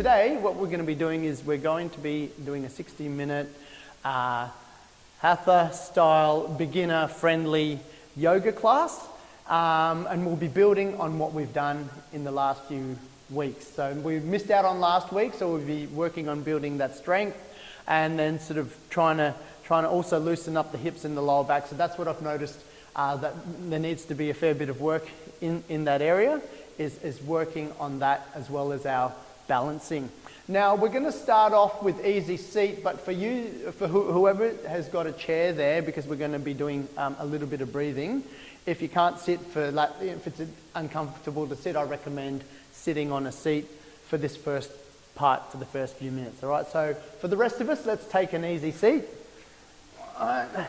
today, what we're going to be doing is we're going to be doing a 60-minute Hatha style beginner friendly yoga class, and we'll be building on what we've done in the last few weeks. So we've missed out on last week, so we'll be working on building that strength and then sort of trying to also loosen up the hips and the lower back. So that's what I've noticed, that there needs to be a fair bit of work in that area, is working on that as well as our balancing. Now we're going to start off with easy seat, but for whoever has got a chair there, because we're going to be doing a little bit of breathing. If you can't sit if it's uncomfortable to sit, I recommend sitting on a seat for this first part, for the first few minutes. All right. So for the rest of us, let's take an easy seat. All right. So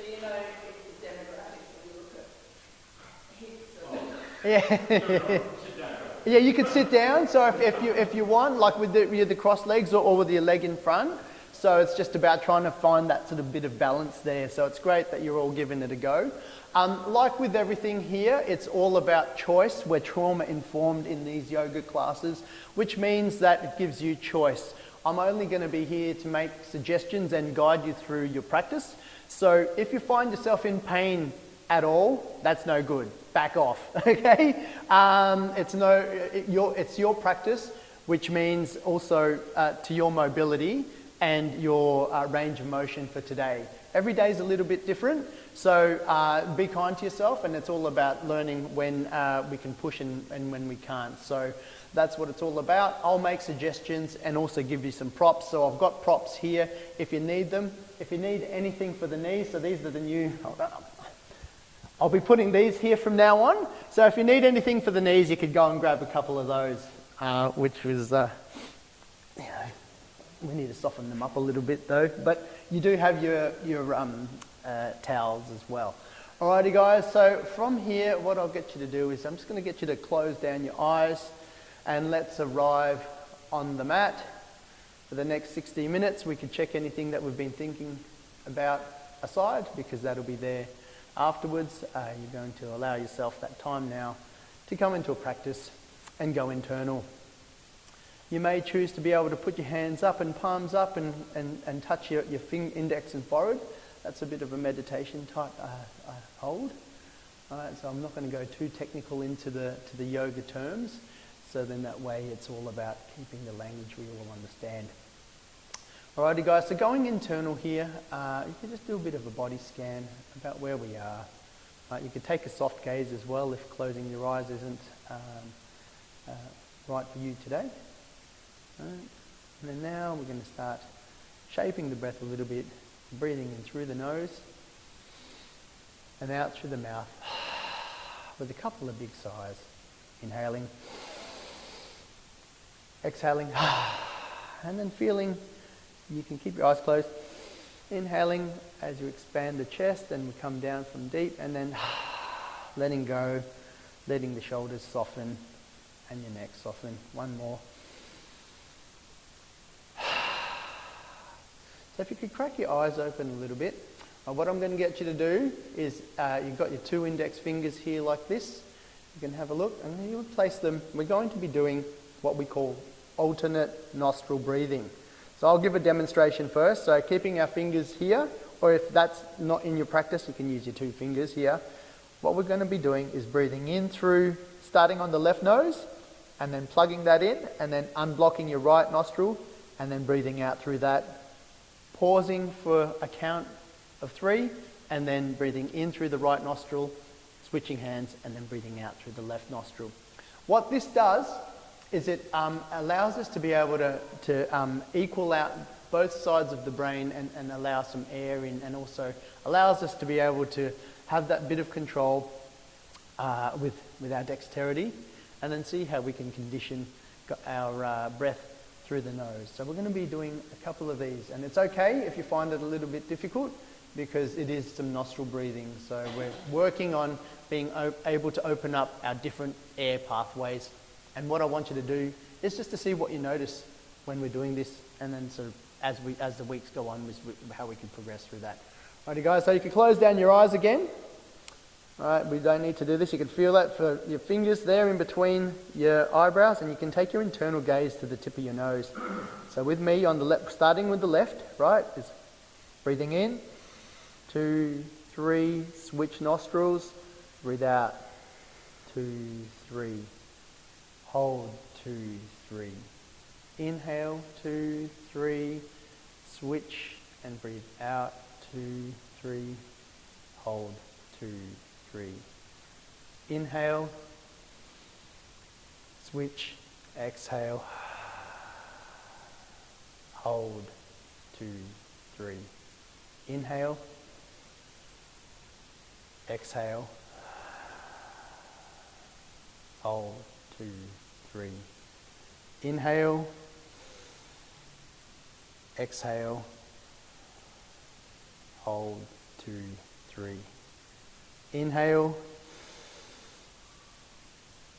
you know it's demographics when you look at hips or... Yeah. Yeah, you could sit down. So if you want, like with the crossed legs or with your leg in front. So it's just about trying to find that sort of bit of balance there. So it's great that you're all giving it a go. Like with everything here, it's all about choice. We're trauma informed in these yoga classes, which means that it gives you choice. I'm only going to be here to make suggestions and guide you through your practice. So if you find yourself in pain at all, that's no good. Back off, okay? It's your practice, which means also to your mobility and your range of motion for today. Every day is a little bit different, so be kind to yourself, and it's all about learning when we can push and when we can't. So that's what it's all about. I'll make suggestions and also give you some props. So I've got props here if you need them. If you need anything for the knees, so these are the new... Hold on. I'll be putting these here from now on. So if you need anything for the knees, you could go and grab a couple of those, which was, we need to soften them up a little bit though. But you do have your towels as well. Alrighty guys, so from here, what I'll get you to do is I'm just going to get you to close down your eyes and let's arrive on the mat. For the next 60 minutes, we can check anything that we've been thinking about aside, because that'll be there afterwards. You're going to allow yourself that time now to come into a practice and go internal. You may choose to be able to put your hands up and palms up and touch your index and forehead. That's a bit of a meditation type hold. Alright, so I'm not going to go too technical into the yoga terms. So then that way it's all about keeping the language we all understand. Alrighty guys, so going internal here, you can just do a bit of a body scan about where we are. You could take a soft gaze as well if closing your eyes isn't right for you today. And then now we're going to start shaping the breath a little bit, breathing in through the nose and out through the mouth with a couple of big sighs. Inhaling, exhaling, and then feeling. You can keep your eyes closed. Inhaling as you expand the chest and we come down from deep, and then letting go, letting the shoulders soften and your neck soften. One more. So if you could crack your eyes open a little bit, what I'm going to get you to do is you've got your two index fingers here like this. You can have a look and you'll place them. We're going to be doing what we call alternate nostril breathing. So I'll give a demonstration first. So keeping our fingers here, or if that's not in your practice, you can use your two fingers here. What we're going to be doing is breathing in through, starting on the left nose, and then plugging that in, and then unblocking your right nostril, and then breathing out through that. Pausing for a count of 3, and then breathing in through the right nostril, switching hands, and then breathing out through the left nostril. What this does is it allows us to be able to equal out both sides of the brain and allow some air in, and also allows us to be able to have that bit of control with our dexterity, and then see how we can condition our breath through the nose. So we're going to be doing a couple of these, and it's okay if you find it a little bit difficult because it is some nostril breathing. So we're working on being able to open up our different air pathways. And what I want you to do is just to see what you notice when we're doing this, and then sort of as the weeks go on, how we can progress through that. Alrighty guys, so you can close down your eyes again. Right, we don't need to do this. You can feel that for your fingers there in between your eyebrows, and you can take your internal gaze to the tip of your nose. So with me on the left, starting with the left, right, is breathing in, 2, 3, switch nostrils, breathe out, 2, 3, hold, 2, 3, inhale, 2, 3, switch and breathe out, 2, 3, hold, 2, 3, inhale, switch, exhale, hold, 2, 3, inhale, exhale, hold, 2, 3, inhale, exhale, hold, 2, 3, inhale,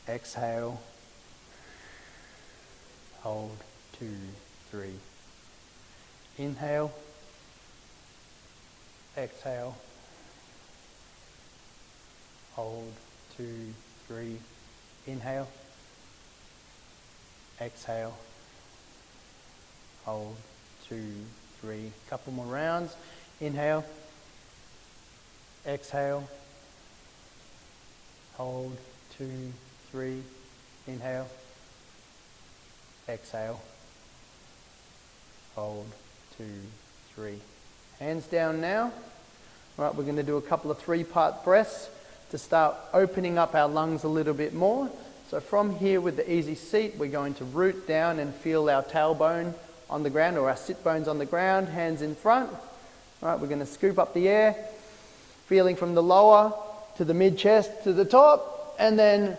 exhale, hold, 2, 3, inhale, exhale, hold, 2, 3, inhale, exhale, hold, 2, 3, couple more rounds, inhale, exhale, hold, 2, 3, inhale, exhale, hold, 2, 3. Hands down now. All right, we're going to do a couple of 3-part breaths to start opening up our lungs a little bit more. So from here with the easy seat, we're going to root down and feel our tailbone on the ground, or our sit bones on the ground, hands in front. All right, we're going to scoop up the air, feeling from the lower to the mid-chest to the top, and then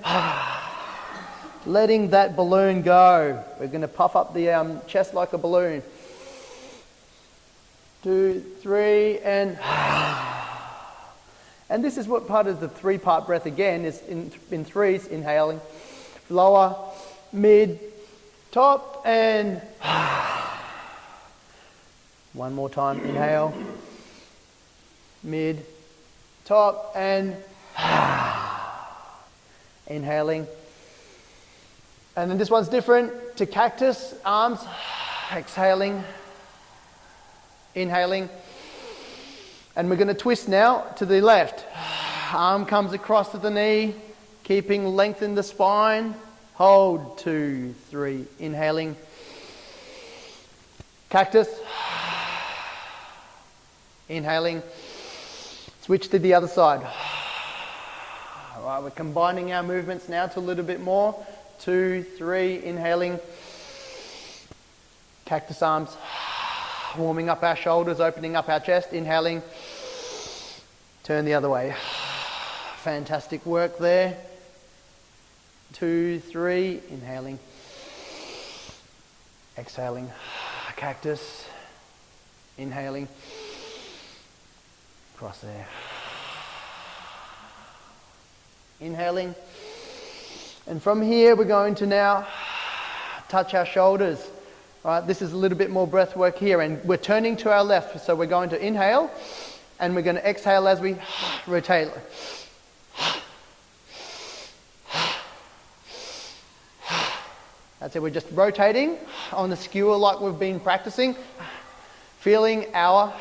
letting that balloon go. We're going to puff up the chest like a balloon. 2, 3, and this is what part of the 3-part breath again is in threes, inhaling, lower, mid, top, and one more time, inhale, mid, top, and inhaling. And then this one's different to cactus, arms, exhaling, inhaling. And we're going to twist now to the left. Arm comes across to the knee, keeping length in the spine. Hold, 2, 3, inhaling. Cactus, inhaling. Switch to the other side. All right, we're combining our movements now to a little bit more. 2, 3, inhaling. Cactus arms. Warming up our shoulders, opening up our chest, inhaling. Turn the other way. Fantastic work there. 2, 3, inhaling. Exhaling. Cactus. Inhaling. Cross there. Inhaling. And from here we're going to now touch our shoulders. All right, this is a little bit more breath work here, and we're turning to our left, so we're going to inhale and we're going to exhale as we rotate. That's it, we're just rotating on the skewer like we've been practicing, feeling our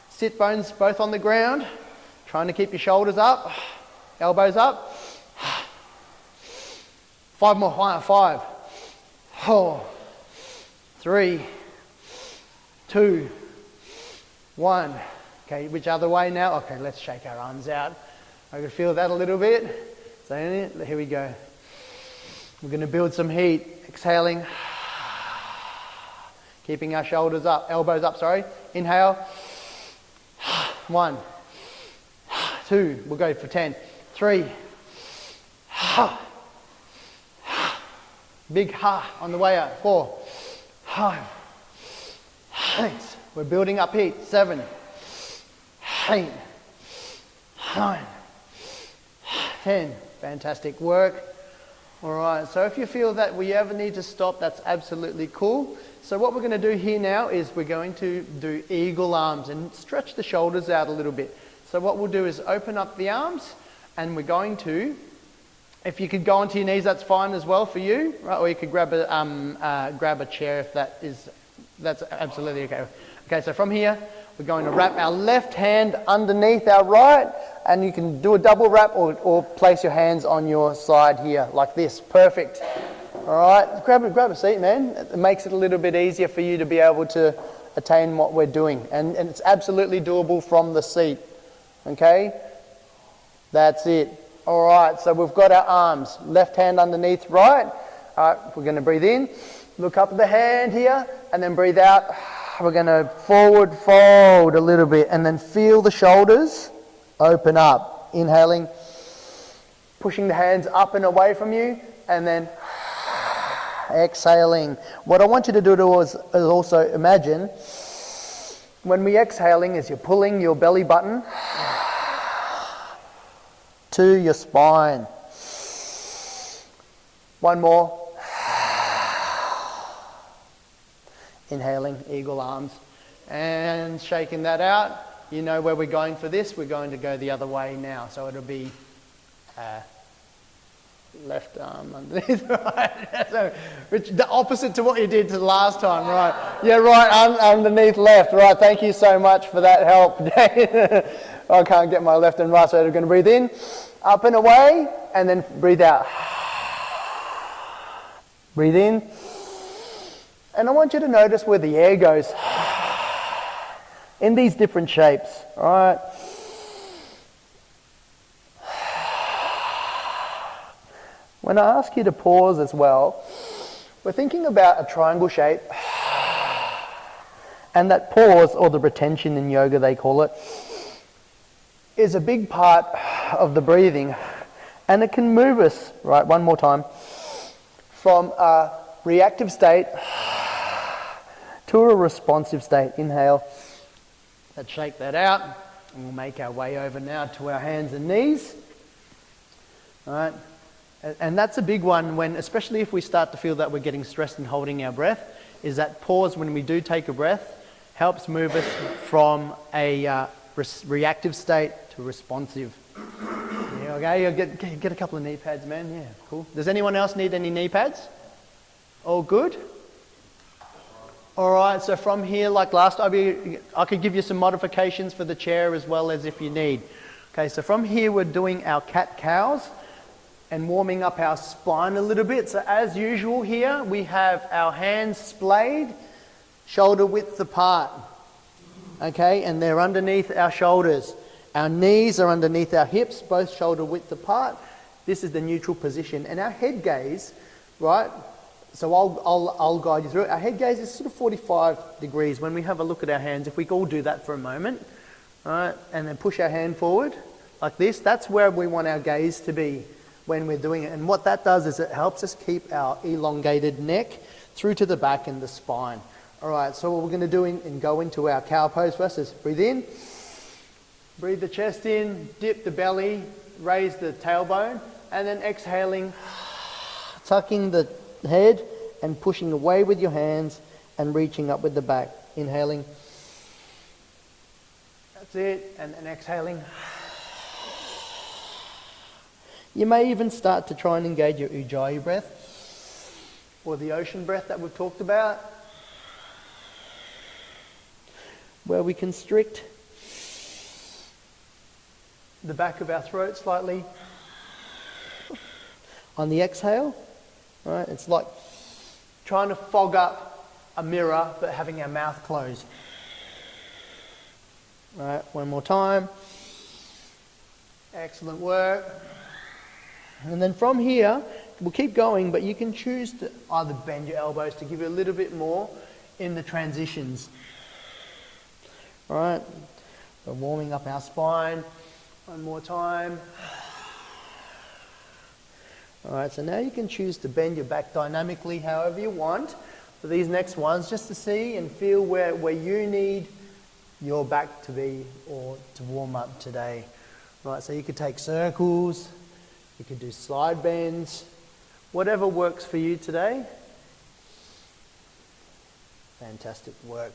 sit bones both on the ground, trying to keep your shoulders up, elbows up. 5 more, 5, 4, 3, 2, 1. Okay, which other way now? Okay, let's shake our arms out. I can feel that a little bit. So here we go. We're going to build some heat. Exhaling. Keeping our shoulders up, elbows up, sorry. Inhale. 1, 2, we'll go for 10. 3. Big ha on the way out. 4, 5, 6. We're building up heat. 7, 8, 9, 10. Fantastic work. All right, so if you feel that we ever need to stop, that's absolutely cool. So what we're going to do here now is we're going to do eagle arms and stretch the shoulders out a little bit. So what we'll do is open up the arms And we're going to, if you could go onto your knees, that's fine as well for you, right? Or you could grab a chair if that's absolutely okay. Okay, so from here, we're going to wrap our left hand underneath our right, and you can do a double wrap or place your hands on your side here, like this. Perfect. All right, grab a seat, man. It makes it a little bit easier for you to be able to attain what we're doing. And it's absolutely doable from the seat. Okay? That's it. All right, so we've got our arms. Left hand underneath right. All right, we're going to breathe in. Look up at the hand here, and then breathe out. We're going to forward fold a little bit, and then feel the shoulders open up. Inhaling, pushing the hands up and away from you, and then exhaling. What I want you to do is also imagine when we're exhaling is you're pulling your belly button to your spine. One more. Inhaling, eagle arms, and shaking that out. You know where we're going for this. We're going to go the other way now. So it'll be left arm underneath, right? So, which the opposite to what you did to the last time, right? Yeah, right, underneath left, right? Thank you so much for that help. I can't get my left and right, so we're going to breathe in, up and away, and then breathe out. Breathe in. And I want you to notice where the air goes in these different shapes, all right? When I ask you to pause as well, we're thinking about a triangle shape, and that pause, or the retention in yoga they call it, is a big part of the breathing, and it can move us, right, one more time, from a reactive state to a responsive state. Inhale. Let's shake that out, and we'll make our way over now to our hands and knees. All right. And that's a big one, when, especially if we start to feel that we're getting stressed and holding our breath, is that pause when we do take a breath helps move us from a reactive state to responsive. Yeah, okay, you'll get a couple of knee pads, man. Yeah, cool. Does anyone else need any knee pads? All good? All right, so from here, like last time, I could give you some modifications for the chair as well as if you need. Okay, so from here we're doing our cat-cows and warming up our spine a little bit. So as usual here, we have our hands splayed, shoulder width apart. Okay, and they're underneath our shoulders. Our knees are underneath our hips, both shoulder width apart. This is the neutral position. And our head gaze, right? So I'll guide you through it. Our head gaze is sort of 45 degrees when we have a look at our hands. If we all do that for a moment, right, and then push our hand forward like this, that's where we want our gaze to be when we're doing it. And what that does is it helps us keep our elongated neck through to the back and the spine. All right, so what we're going to do and go into our cow pose first is breathe in, breathe the chest in, dip the belly, raise the tailbone, and then exhaling, tucking the head and pushing away with your hands and reaching up with the back. Inhaling. That's it. And then exhaling. You may even start to try and engage your ujjayi breath or the ocean breath that we've talked about, where we constrict the back of our throat slightly on the exhale. Right? It's like trying to fog up a mirror but having our mouth closed. Right, one more time. Excellent work. And then from here, we'll keep going, but you can choose to either bend your elbows to give you a little bit more in the transitions. All right, we're warming up our spine. One more time. All right, so now you can choose to bend your back dynamically however you want for these next ones, just to see and feel where you need your back to be or to warm up today. Right, so you could take circles, you could do slide bends, whatever works for you today. Fantastic work.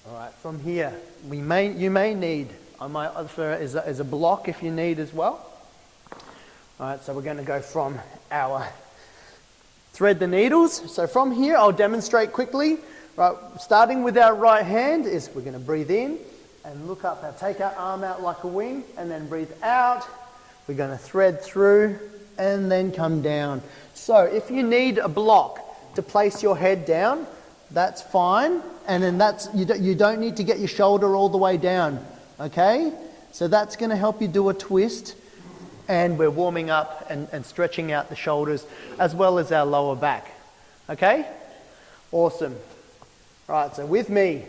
All right, from here, you may need, I might offer as a block if you need as well. All right, so we're going to go from our thread the needles. So from here, I'll demonstrate quickly. Right, starting with our right hand is we're going to breathe in and look up. Now take our arm out like a wing and then breathe out. We're going to thread through and then come down. So if you need a block to place your head down, that's fine. And then you don't need to get your shoulder all the way down. Okay? So that's going to help you do a twist. And we're warming up and stretching out the shoulders as well as our lower back. Okay? Awesome. Right, so with me.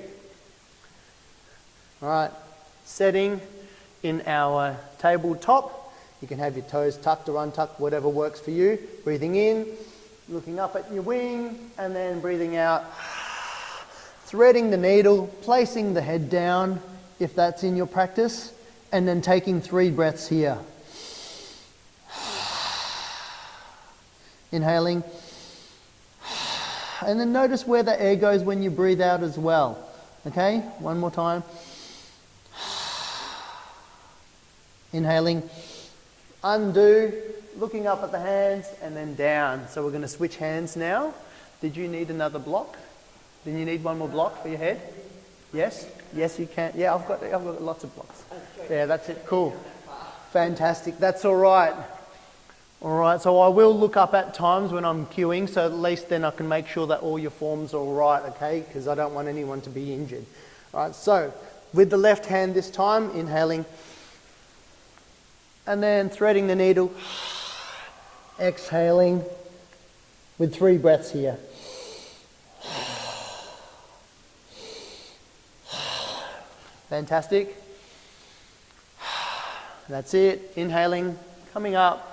Right, setting in our tabletop. You can have your toes tucked or untucked, whatever works for you. Breathing in, looking up at your wing, and then breathing out. Threading the needle, placing the head down, if that's in your practice, and then taking 3 breaths here. Inhaling. And then notice where the air goes when you breathe out as well. Okay, one more time. Inhaling. Undo, looking up at the hands and then down. So we're going to switch hands now. Did you need another block? Did you need one more block for your head? Yes? Yes, you can. Yeah, I've got lots of blocks. Yeah, that's it. Cool. Fantastic. That's all right. All right, so I will look up at times when I'm cueing, so at least then I can make sure that all your forms are all right, okay? Because I don't want anyone to be injured. All right, so with the left hand this time, inhaling, and then threading the needle, exhaling with 3 breaths here. Fantastic. That's it. Inhaling, coming up,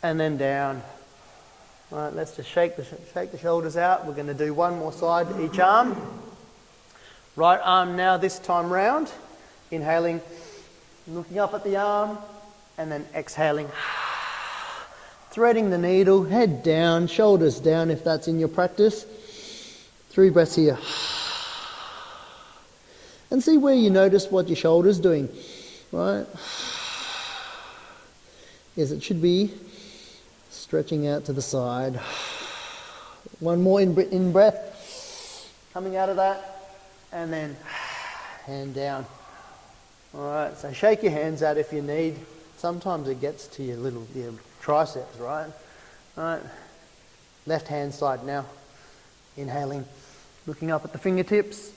and then down. All right, let's just shake the shoulders out. We're going to do one more side, each arm. Right arm now this time round. Inhaling, looking up at the arm, and then exhaling. Threading the needle, head down, shoulders down if that's in your practice. 3 breaths here. And see where you notice what your shoulder's doing, right? Yes, it should be stretching out to the side. One more in breath. Coming out of that. And then hand down. Alright, so shake your hands out if you need. Sometimes it gets to your triceps, right? Alright. Left hand side now. Inhaling. Looking up at the fingertips.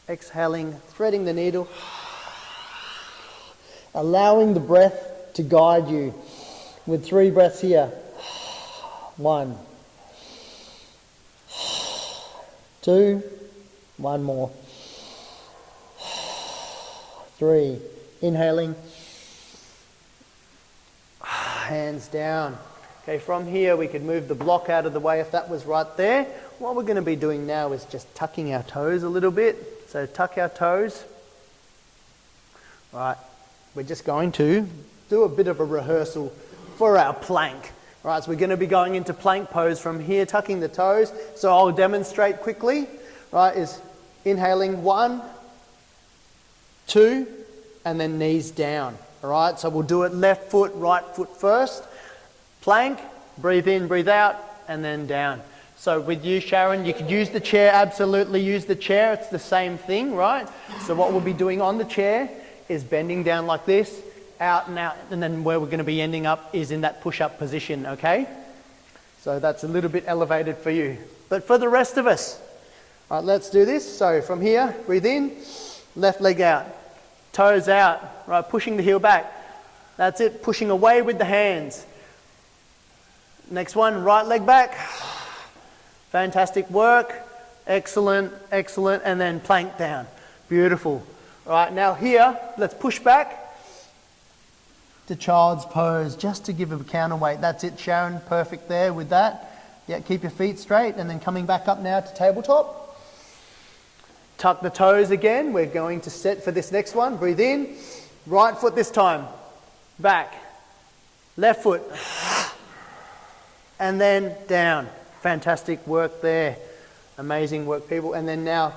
Exhaling. Threading the needle. Allowing the breath to guide you. With 3 breaths here. 1, 2, one more. 3, inhaling. Hands down. Okay, from here we could move the block out of the way if that was right there. What we're going to be doing now is just tucking our toes a little bit. So tuck our toes. Right, we're just going to do a bit of a rehearsal for our plank. Right, so we're going to be going into plank pose from here, tucking the toes. So I'll demonstrate quickly. Right, is inhaling 1, 2, and then knees down. All right, so we'll do it left foot, right foot first. Plank, breathe in, breathe out, and then down. So with you, Sharon, you could use the chair, absolutely use the chair. It's the same thing, right? So what we'll be doing on the chair is bending down like this, out and out, and then where we're going to be ending up is in that push-up position, okay? So that's a little bit elevated for you. But for the rest of us, all right, let's do this. So from here, breathe in, left leg out, toes out, right, pushing the heel back. That's it, pushing away with the hands. Next one, right leg back. Fantastic work. Excellent, excellent. And then plank down. Beautiful. All right, now here, let's push back to child's pose, just to give a counterweight. That's it, Sharon, perfect there with that. Yeah, keep your feet straight, and then coming back up now to tabletop. Tuck the toes again. We're going to set for this next one. Breathe in. Right foot this time. Back. Left foot. And then down. Fantastic work there. Amazing work, people. And then now,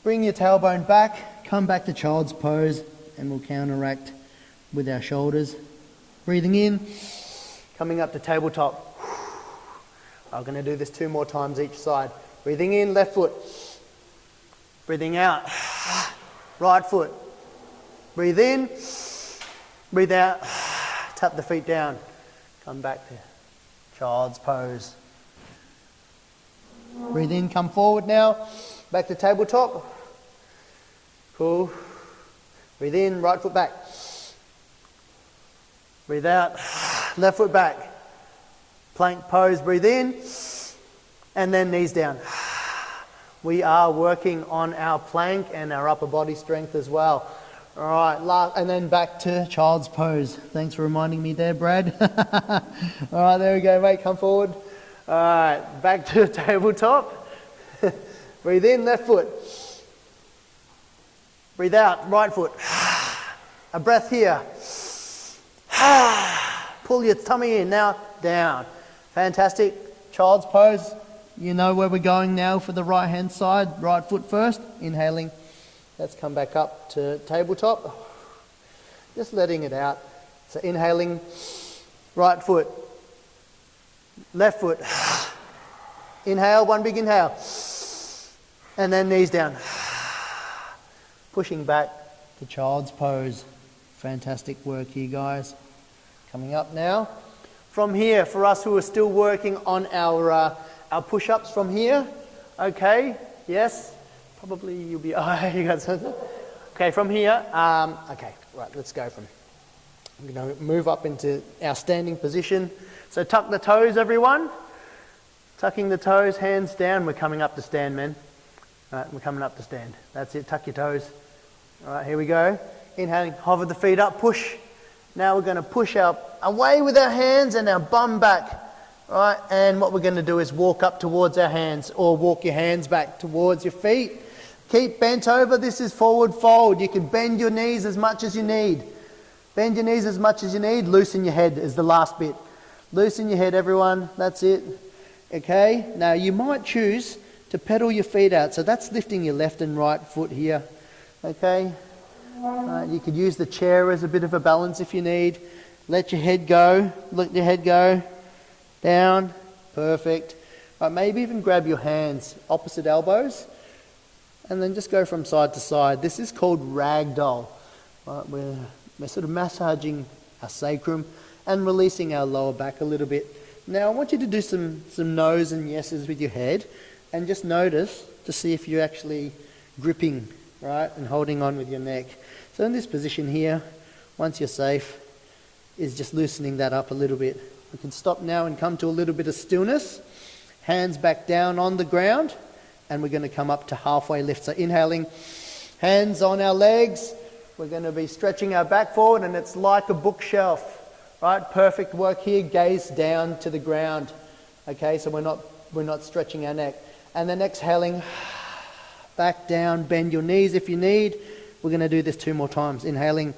bring your tailbone back. Come back to child's pose, and we'll counteract with our shoulders. Breathing in. Coming up to tabletop. I'm going to do this 2 more times each side. Breathing in, left foot. Breathing out, right foot. Breathe in, breathe out, tap the feet down. Come back to child's pose. Breathe in, come forward now. Back to tabletop. Cool. Breathe in, right foot back. Breathe out, left foot back. Plank pose, breathe in, and then knees down. We are working on our plank and our upper body strength as well. All right, and then back to child's pose. Thanks for reminding me there, Brad. All right, there we go, mate, come forward. All right, back to tabletop. Breathe in, left foot. Breathe out, right foot. A breath here. Pull your tummy in, now down. Fantastic. Child's pose. You know where we're going now for the right hand side. Right foot first, inhaling. Let's come back up to tabletop. Just letting it out. So inhaling, right foot, left foot. Inhale, one big inhale. And then knees down. Pushing back to child's pose. Fantastic work here, guys. Coming up now. From here, for us who are still working on our push-ups from here. Okay, yes. Probably you'll be, oh, you got something? Okay, from here, okay, right, let's go from, I'm going to move up into our standing position. So tuck the toes, everyone. Tucking the toes, hands down. We're coming up to stand, men. All right, we're coming up to stand. That's it, tuck your toes. All right, here we go. Inhaling, hover the feet up, push. Now we're going to push away with our hands and our bum back. All right, and what we're going to do is walk up towards our hands or walk your hands back towards your feet. Keep bent over. This is forward fold. You can bend your knees as much as you need. Bend your knees as much as you need. Loosen your head is the last bit. Loosen your head, everyone. That's it. Okay, now you might choose to pedal your feet out. So that's lifting your left and right foot here. Okay, you could use the chair as a bit of a balance if you need. Let your head go. Let your head go. Down. Perfect. Maybe even grab your hands opposite elbows and then just go from side to side. This is called ragdoll. Right, we're sort of massaging our sacrum and releasing our lower back a little bit. Now I want you to do some no's and yeses with your head and just notice to see if you're actually gripping, right, and holding on with your neck. So in this position here, once you're safe, is just loosening that up a little bit. We can stop now and come to a little bit of stillness. Hands back down on the ground, and we're going to come up to halfway lift. So inhaling, hands on our legs. We're going to be stretching our back forward, and it's like a bookshelf, right? Perfect work here. Gaze down to the ground. Okay, so we're not stretching our neck. And then exhaling, back down. Bend your knees if you need. We're going to do this 2 more times. Inhaling,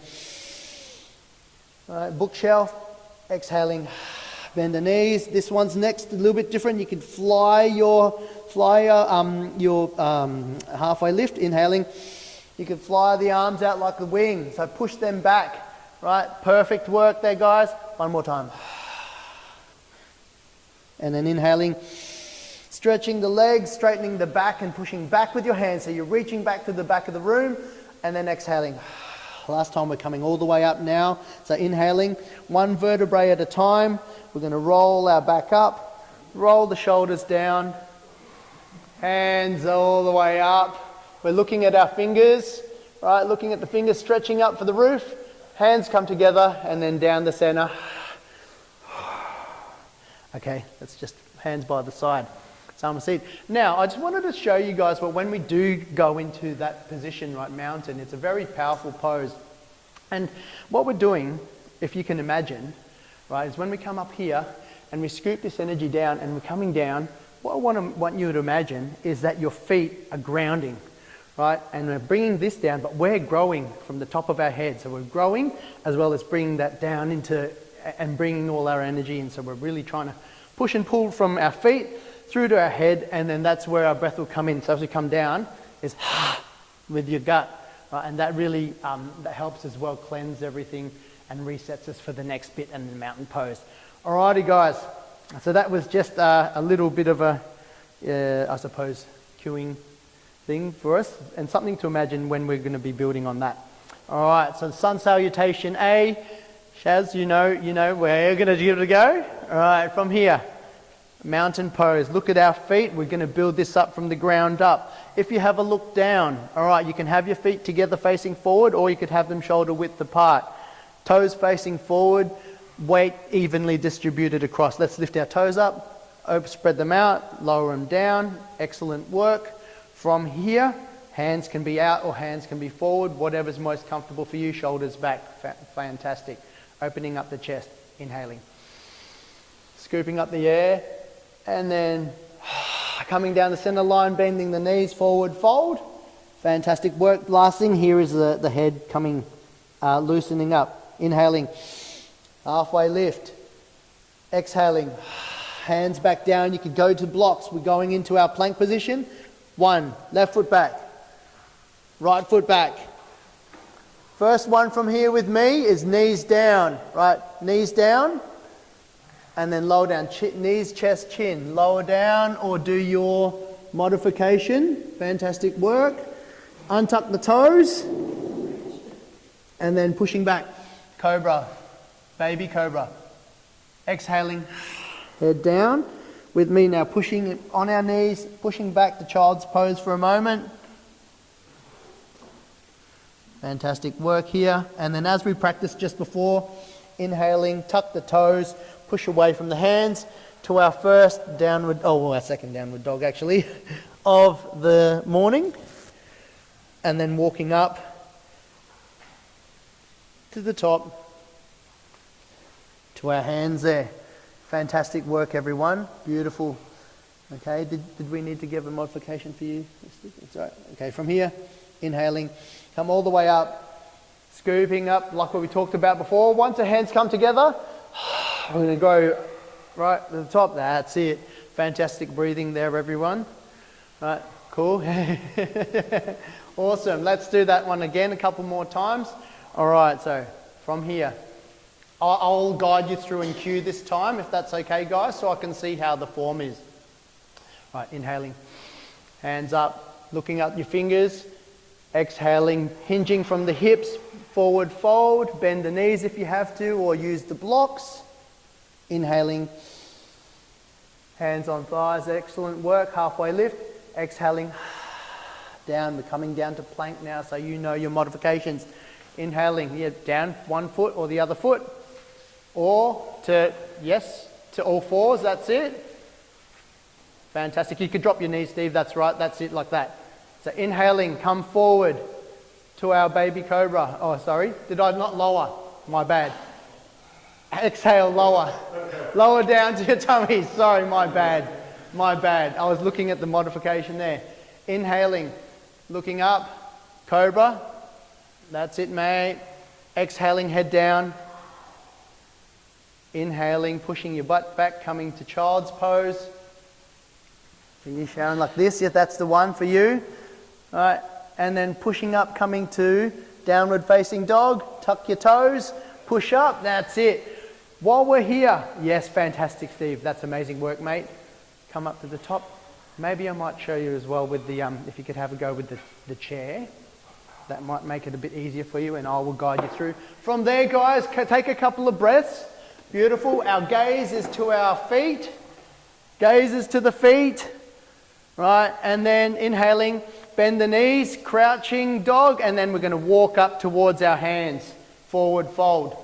all right, bookshelf. Exhaling, bend the knees. This one's next, a little bit different. You can fly your halfway lift. Inhaling, you can fly the arms out like the wing. So push them back. Right, perfect work there, guys. 1 more time. And then inhaling, stretching the legs, straightening the back and pushing back with your hands. So you're reaching back to the back of the room, and then exhaling. Last time, we're coming all the way up now. So inhaling, 1 vertebrae at a time. We're going to roll our back up, roll the shoulders down, hands all the way up. We're looking at our fingers, right? Looking at the fingers stretching up for the roof. Hands come together and then down the center. Okay, that's just hands by the side. Sama seat. Now, I just wanted to show you guys, well, when we do go into that position, right, mountain, it's a very powerful pose. And what we're doing, if you can imagine, right, is when we come up here and we scoop this energy down and we're coming down, what I want you to imagine is that your feet are grounding, right? And we're bringing this down, but we're growing from the top of our head. So we're growing as well as bringing that down into and bringing all our energy in. So we're really trying to push and pull from our feet through to our head, and then that's where our breath will come in. So as we come down, is with your gut, right? And that really that helps as well cleanse everything and resets us for the next bit and the mountain pose. Alrighty guys, so that was just a little bit of a, I suppose, cueing thing for us, and something to imagine when we're going to be building on that. Alright, so sun salutation A. Shaz, you know where you're going to give it a go. Alright, from here, mountain pose. Look at our feet. We're going to build this up from the ground up. If you have a look down, alright, you can have your feet together facing forward, or you could have them shoulder width apart. Toes facing forward, weight evenly distributed across. Let's lift our toes up, spread them out, lower them down. Excellent work. From here, hands can be out or hands can be forward, whatever's most comfortable for you. Shoulders back, fantastic. Opening up the chest, inhaling. Scooping up the air, and then coming down the center line, bending the knees, forward fold. Fantastic work. Last thing here is the head coming, loosening up. Inhaling, halfway lift. Exhaling, hands back down. You could go to blocks. We're going into our plank position. 1, left foot back, right foot back. First one from here with me is knees down, right? Knees down, and then lower down. Knees, chest, chin. Lower down, or do your modification. Fantastic work. Untuck the toes, and then pushing back. Cobra, baby cobra. Exhaling, head down. With me now, pushing on our knees, pushing back to child's pose for a moment. Fantastic work here. And then as we practiced just before, inhaling, tuck the toes, push away from the hands to our first downward, our second downward dog actually, of the morning. And then walking up to the top, to our hands there. Fantastic work, everyone. Beautiful. Okay, did we need to give a modification for you? That's right. Okay, from here, inhaling, come all the way up, scooping up like what we talked about before. Once the hands come together, we're going to go right to the top. That's it. Fantastic breathing there, everyone. Right, cool. Awesome. Let's do that one again a couple more times. All right, so from here, I'll guide you through and cue this time, if that's okay, guys, so I can see how the form is. Right, inhaling, hands up, looking at your fingers. Exhaling, hinging from the hips, forward fold, bend the knees if you have to, or use the blocks. Inhaling, hands on thighs, excellent work, halfway lift. Exhaling, down, we're coming down to plank now, so you know your modifications. Inhaling, yeah, down one foot or the other foot, or to all fours, that's it. Fantastic, you could drop your knees, Steve, that's right, that's it, like that. So inhaling, come forward to our baby cobra. Oh, sorry, did I not lower? My bad. Exhale, lower. Lower down to your tummy. Sorry, my bad. My bad. I was looking at the modification there. Inhaling, looking up, cobra. That's it, mate. Exhaling, head down. Inhaling, pushing your butt back, coming to child's pose. Finish down like this, if that's the one for you. All right, and then pushing up, coming to downward facing dog. Tuck your toes, push up, that's it. While we're here, yes, fantastic, Steve. That's amazing work, mate. Come up to the top. Maybe I might show you as well with the, if you could have a go with the chair. That might make it a bit easier for you, and I will guide you through. From there, guys, take a couple of breaths. Beautiful. Our gaze is to our feet. Gaze is to the feet. Right, and then inhaling, bend the knees, crouching dog, and then we're going to walk up towards our hands. Forward fold.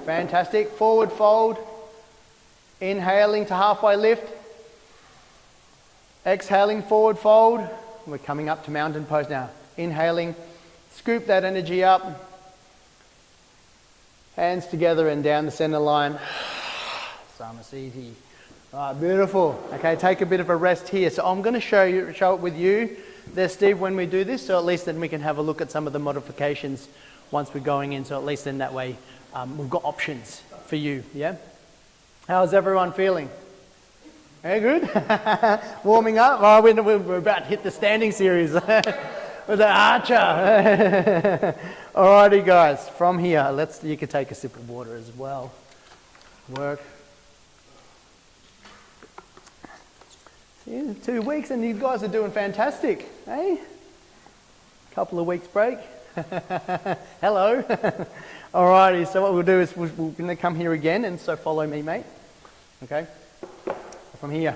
Fantastic. Forward fold. Inhaling to halfway lift. Exhaling, forward fold. We're coming up to mountain pose now. Inhaling, scoop that energy up. Hands together and down the center line. Samasiti. Right, beautiful. Okay, take a bit of a rest here. So I'm going to show it with you there, Steve, when we do this, so at least then we can have a look at some of the modifications once we're going in, so at least then that way we've got options for you, yeah? How's everyone feeling? Yeah, good? Warming up? Oh, we're about to hit the standing series with the archer. Alrighty, guys, from here, you can take a sip of water as well. work. See, 2 weeks and you guys are doing fantastic, eh? Couple of weeks break. Hello. Alrighty, so what we'll do is we're going to come here again, and so follow me, mate. Okay? From here,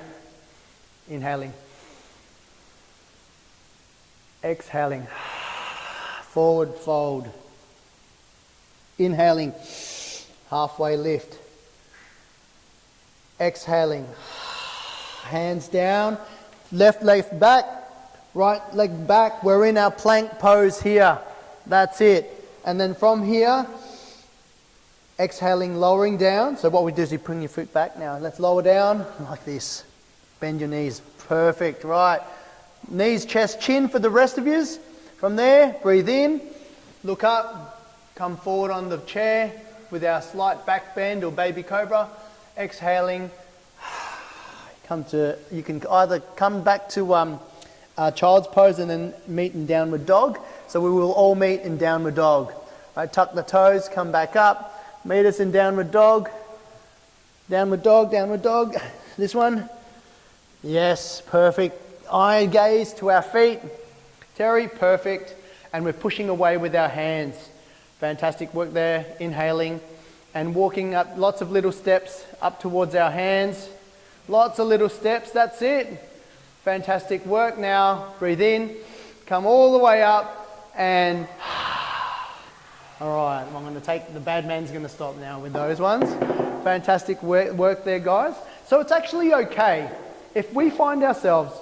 inhaling. Exhaling. Forward fold. Inhaling. Halfway lift. Exhaling. Hands down. Left leg back. Right leg back. We're in our plank pose here. That's it. And then from here, exhaling, lowering down. So what we do is you bring your foot back now. Let's lower down like this. Bend your knees. Perfect. Right. Knees, chest, chin for the rest of yous. From there, breathe in. Look up. Come forward on the chair with our slight back bend or baby cobra. Exhaling. You can either come back to child's pose and then meet in downward dog. So we will all meet in downward dog. Right, tuck the toes, come back up, meet us in downward dog. Downward dog, downward dog. This one. Yes, perfect. Eye gaze to our feet. Terry, perfect. And we're pushing away with our hands. Fantastic work there. Inhaling and walking up lots of little steps up towards our hands. Lots of little steps, that's it. Fantastic work. Now breathe in, come all the way up and all right, I'm going to take, the bad man's going to stop now with those ones. Fantastic work there, guys. So it's actually okay if we find ourselves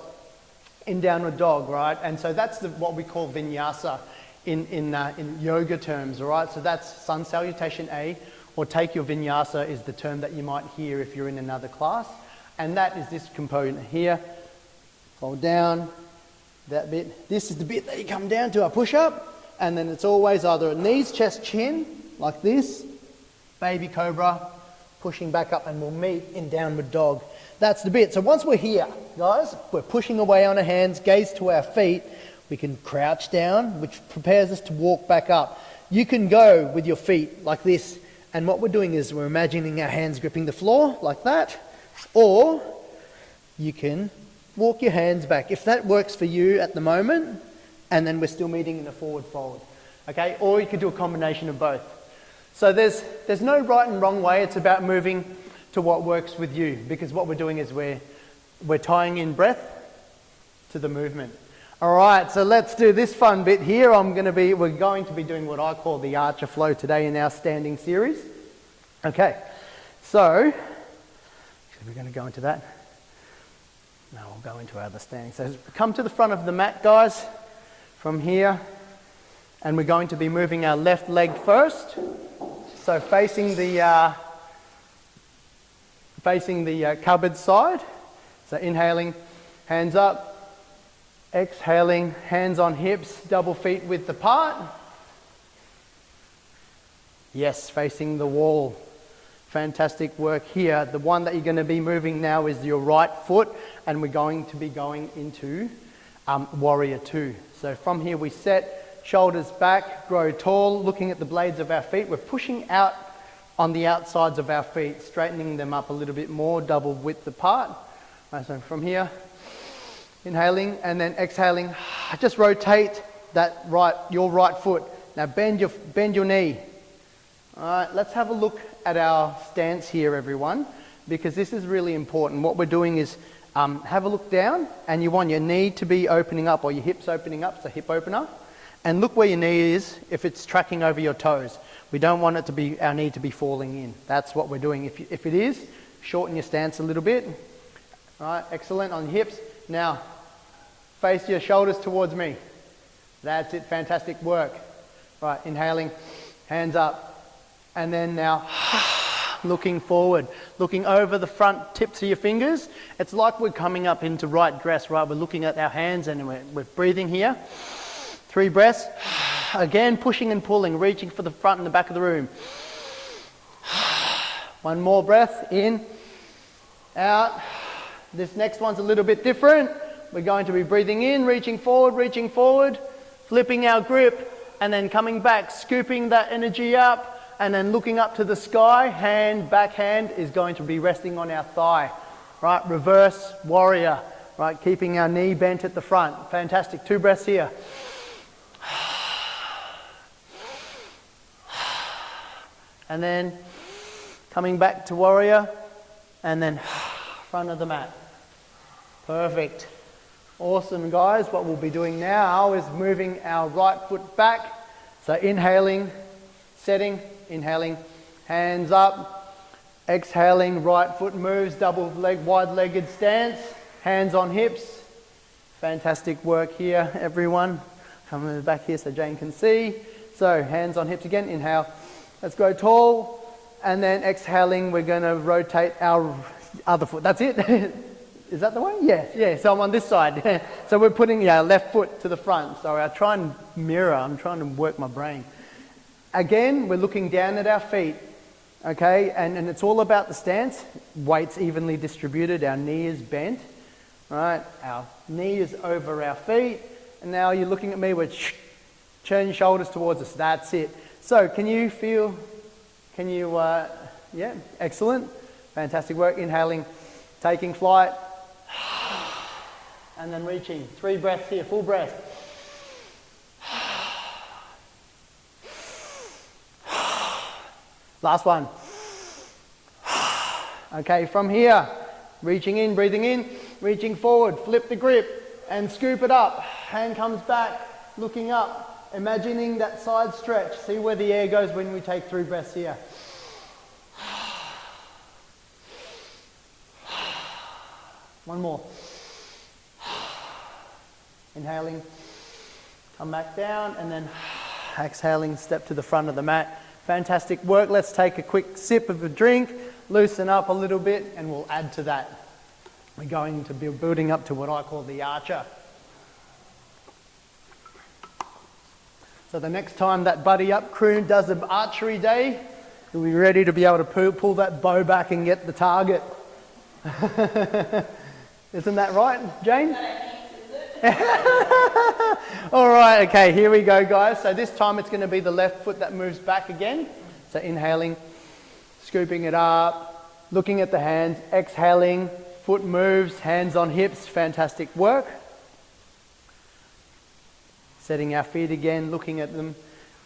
in downward dog, right? And so that's what we call vinyasa in yoga terms, all right? So that's sun salutation A, or take your vinyasa is the term that you might hear if you're in another class. And that is this component here. Fold down, that bit. This is the bit that you come down to, a push-up. And then it's always either knees, chest, chin, like this. Baby cobra, pushing back up, and we'll meet in downward dog. That's the bit. So once we're here, guys, we're pushing away on our hands, gaze to our feet. We can crouch down, which prepares us to walk back up. You can go with your feet like this. And what we're doing is we're imagining our hands gripping the floor like that. Or you can walk your hands back, if that works for you at the moment, and then we're still meeting in a forward fold. Okay, or you could do a combination of both. So there's no right and wrong way. It's about moving to what works with you, because what we're doing is we're tying in breath to the movement. All right, so let's do this fun bit here. We're going to be doing what I call the archer flow today in our standing series. Okay, so we're going to go into that. No, we'll go into our other standing. So come to the front of the mat, guys, from here. And we're going to be moving our left leg first. So facing the cupboard side. So inhaling, hands up. Exhaling, hands on hips, double feet width apart. Yes, facing the wall. Fantastic work here. The one that you're going to be moving now is your right foot, and we're going to be going into warrior two. So from here we set, shoulders back, grow tall, looking at the blades of our feet. We're pushing out on the outsides of our feet, straightening them up a little bit more, double width apart. Right, so from here, inhaling and then exhaling, just rotate your right foot. Now bend your knee. All right, let's have a look at our stance here, everyone, because this is really important. What we're doing is have a look down, and you want your knee to be opening up, or your hips opening up, so hip opener. And look where your knee is if it's tracking over your toes. We don't want it to be, our knee to be falling in. That's what we're doing. If it is, shorten your stance a little bit. All right, excellent on the hips. Now, face your shoulders towards me. That's it, fantastic work. Right, inhaling, hands up. And then now, looking forward, looking over the front tips of your fingers. It's like we're coming up into right dress, right? We're looking at our hands and we're breathing here. 3 breaths. Again, pushing and pulling, reaching for the front and the back of the room. 1 more breath, in, out. This next one's a little bit different. We're going to be breathing in, reaching forward, flipping our grip, and then coming back, scooping that energy up, and then looking up to the sky, backhand is going to be resting on our thigh, right? Reverse warrior, right? Keeping our knee bent at the front. Fantastic. 2 breaths here. And then coming back to warrior, and then front of the mat. Perfect. Awesome, guys. What we'll be doing now is moving our right foot back. So inhaling, setting, inhaling, hands up, exhaling, right foot moves, double leg, wide-legged stance, hands on hips. Fantastic work here, everyone. Come back here so Jane can see. So hands on hips again, inhale. Let's go tall, and then exhaling, we're going to rotate our other foot. That's it. Is that the way? Yeah. So I'm on this side. So we're putting our left foot to the front. So I try and mirror. I'm trying to work my brain. Again, we're looking down at our feet. Okay, and it's all about the stance. Weights evenly distributed. Our knee is bent. Right, our knee is over our feet. And now you're looking at me with turn your shoulders towards us. That's it. So can you feel, yeah, excellent. Fantastic work. Inhaling, taking flight, and then reaching. 3 breaths here, full breath. Last one. Okay, from here, reaching in, breathing in, reaching forward, flip the grip and scoop it up. Hand comes back, looking up. Imagining that side stretch. See where the air goes when we take 3 breaths here. One more. Inhaling, come back down, and then exhaling, step to the front of the mat. Fantastic work. Let's take a quick sip of a drink, loosen up a little bit, and we'll add to that. We're going to be building up to what I call the archer. So the next time that Buddy Up crew does an archery day, you'll be ready to be able to pull that bow back and get the target. Isn't that right, Jane? All right, okay, here we go, guys. So this time it's going to be the left foot that moves back again. So inhaling, scooping it up, looking at the hands, exhaling, foot moves, hands on hips. Fantastic work. Setting our feet again, looking at them.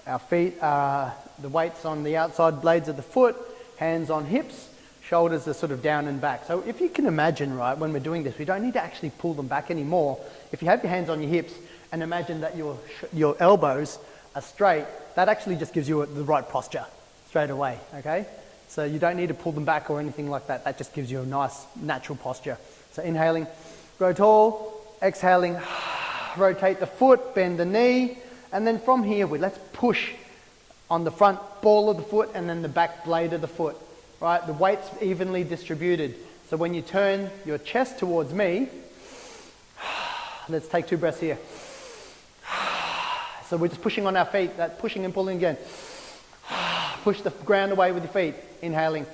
Our feet are the weights on the outside blades of the foot, hands on hips, shoulders are sort of down and back. So if you can imagine, right, when we're doing this, we don't need to actually pull them back anymore. If you have your hands on your hips and imagine that your elbows are straight, that actually just gives you the right posture straight away, okay? So you don't need to pull them back or anything like that. That just gives you a nice natural posture. So inhaling, grow tall, exhaling, rotate the foot, bend the knee, and then from here, let's push on the front ball of the foot and then the back blade of the foot, right? The weight's evenly distributed. So when you turn your chest towards me, let's take 2 breaths here. So we're just pushing on our feet, that pushing and pulling again. Push the ground away with your feet, inhaling.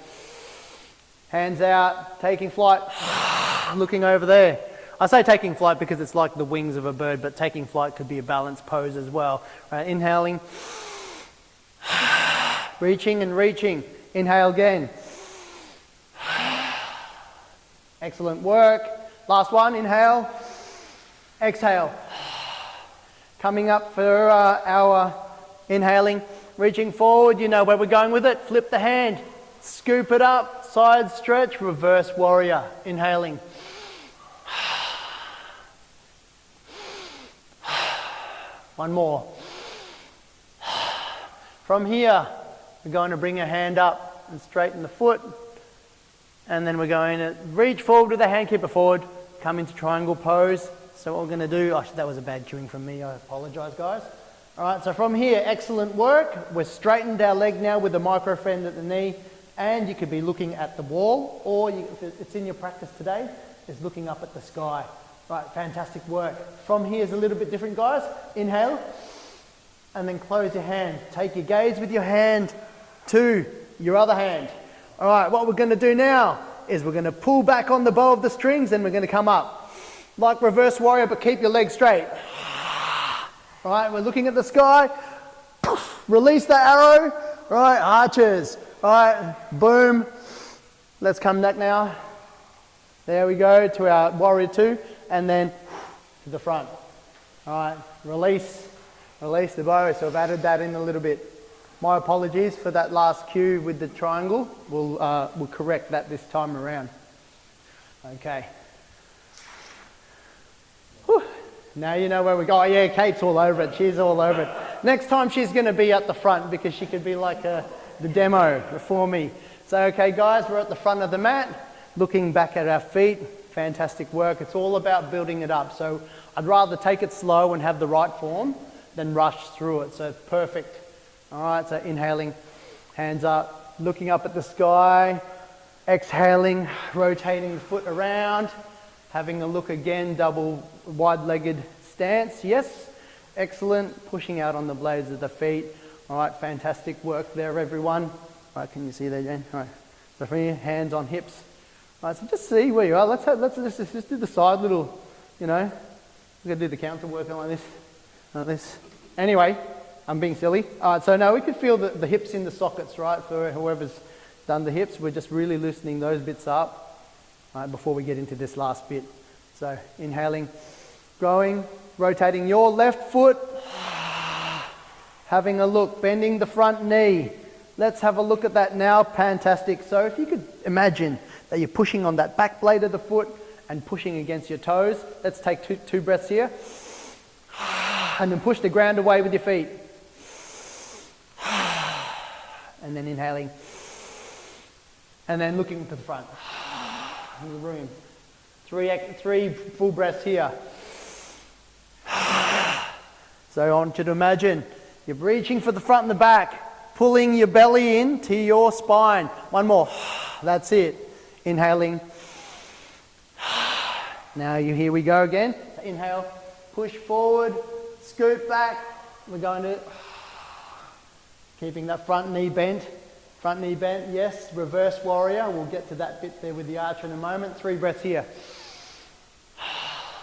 Hands out, taking flight, looking over there. I say taking flight because it's like the wings of a bird, but taking flight could be a balanced pose as well. Right, inhaling, reaching and reaching. Inhale again. Excellent work. Last one, inhale, exhale. Coming up for our inhaling, reaching forward, you know where we're going with it. Flip the hand, scoop it up, side stretch, reverse warrior. Inhaling. One more. From here, we're going to bring a hand up and straighten the foot. And then we're going to reach forward with the hand, keep it forward, come into triangle pose. So what we're going to do, that was a bad cueing from me, I apologize, guys. All right, so from here, excellent work. We've straightened our leg now with the micro friend at the knee, and you could be looking at the wall, or if it's in your practice today, is looking up at the sky. Right, fantastic work. From here is a little bit different, guys. Inhale, and then close your hand. Take your gaze with your hand to your other hand. All right, what we're going to do now is we're going to pull back on the bow of the strings, and we're going to come up. Like reverse warrior, but keep your legs straight. All right, we're looking at the sky. Release the arrow. Right, arches. Right, boom. Let's come back now. There we go to our warrior two, and then to the front. All right, release the bow. So I've added that in a little bit. My apologies for that last cue with the triangle. We'll correct that this time around. Okay. Whew. Now you know where we go. Oh yeah, Kate's all over it. She's all over it. Next time she's going to be at the front because she could be like the demo for me. So okay guys, we're at the front of the mat, looking back at our feet. Fantastic work. It's all about building it up. So I'd rather take it slow and have the right form than rush through it. So it's perfect. All right, so inhaling, hands up, looking up at the sky, exhaling, rotating the foot around, having a look again, double wide-legged stance, yes, excellent, pushing out on the blades of the feet. All right, fantastic work there, everyone. All right, can you see there, Jane? All right, so from here, hands on hips. All right, so just see where you are. Let's just do the side little, you know, we're going to do the counter working like this. Anyway, I'm being silly. All right, so now we can feel the hips in the sockets, right? For whoever's done the hips, we're just really loosening those bits up, right, before we get into this last bit. So inhaling, growing, rotating your left foot, having a look, bending the front knee. Let's have a look at that now. Fantastic. So if you could imagine that you're pushing on that back blade of the foot and pushing against your toes. Let's take two breaths here. And then push the ground away with your feet. And then inhaling. And then looking to the front. In the room. Three full breaths here. So I want you to imagine you're reaching for the front and the back, pulling your belly in to your spine. One more. That's it. Inhaling. Now here we go again. Inhale, push forward, scoot back. We're going to keeping that front knee bent. Front knee bent, yes. Reverse warrior. We'll get to that bit there with the archer in a moment. 3 breaths here.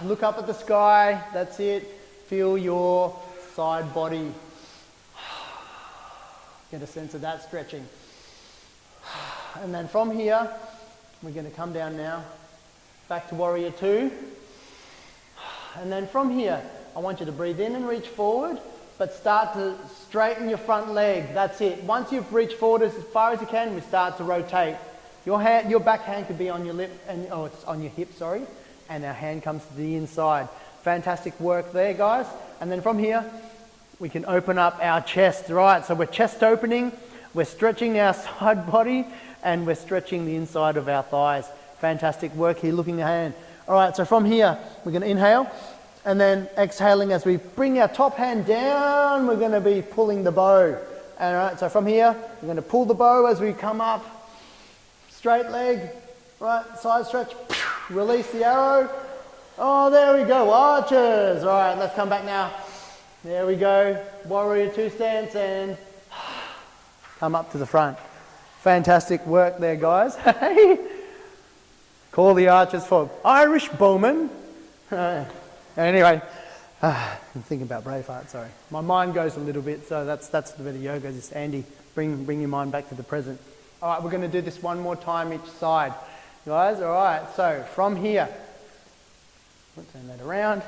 Look up at the sky. That's it. Feel your side body. Get a sense of that stretching. And then from here, we're going to come down now. Back to warrior 2. And then from here, I want you to breathe in and reach forward, but start to straighten your front leg. That's it. Once you've reached forward as far as you can, we start to rotate. Your back hand could be on your lip, it's on your hip, sorry, and our hand comes to the inside. Fantastic work there, guys. And then from here, we can open up our chest, right? So we're chest opening, we're stretching our side body, and we're stretching the inside of our thighs. Fantastic work here, looking at the hand. All right, so from here, we're going to inhale, and then exhaling as we bring our top hand down, we're going to be pulling the bow. All right, so from here, we're going to pull the bow as we come up, straight leg, right, side stretch, release the arrow. Oh, there we go, archers. All right, let's come back now. There we go, warrior 2 stance, and come up to the front. Fantastic work there, guys. Call the archers for Irish bowmen. Anyway, I'm thinking about Braveheart, sorry. My mind goes a little bit, so that's the bit of yoga. Just Andy, bring your mind back to the present. All right, we're going to do this one more time each side. Guys, all right, so from here, we'll turn that around.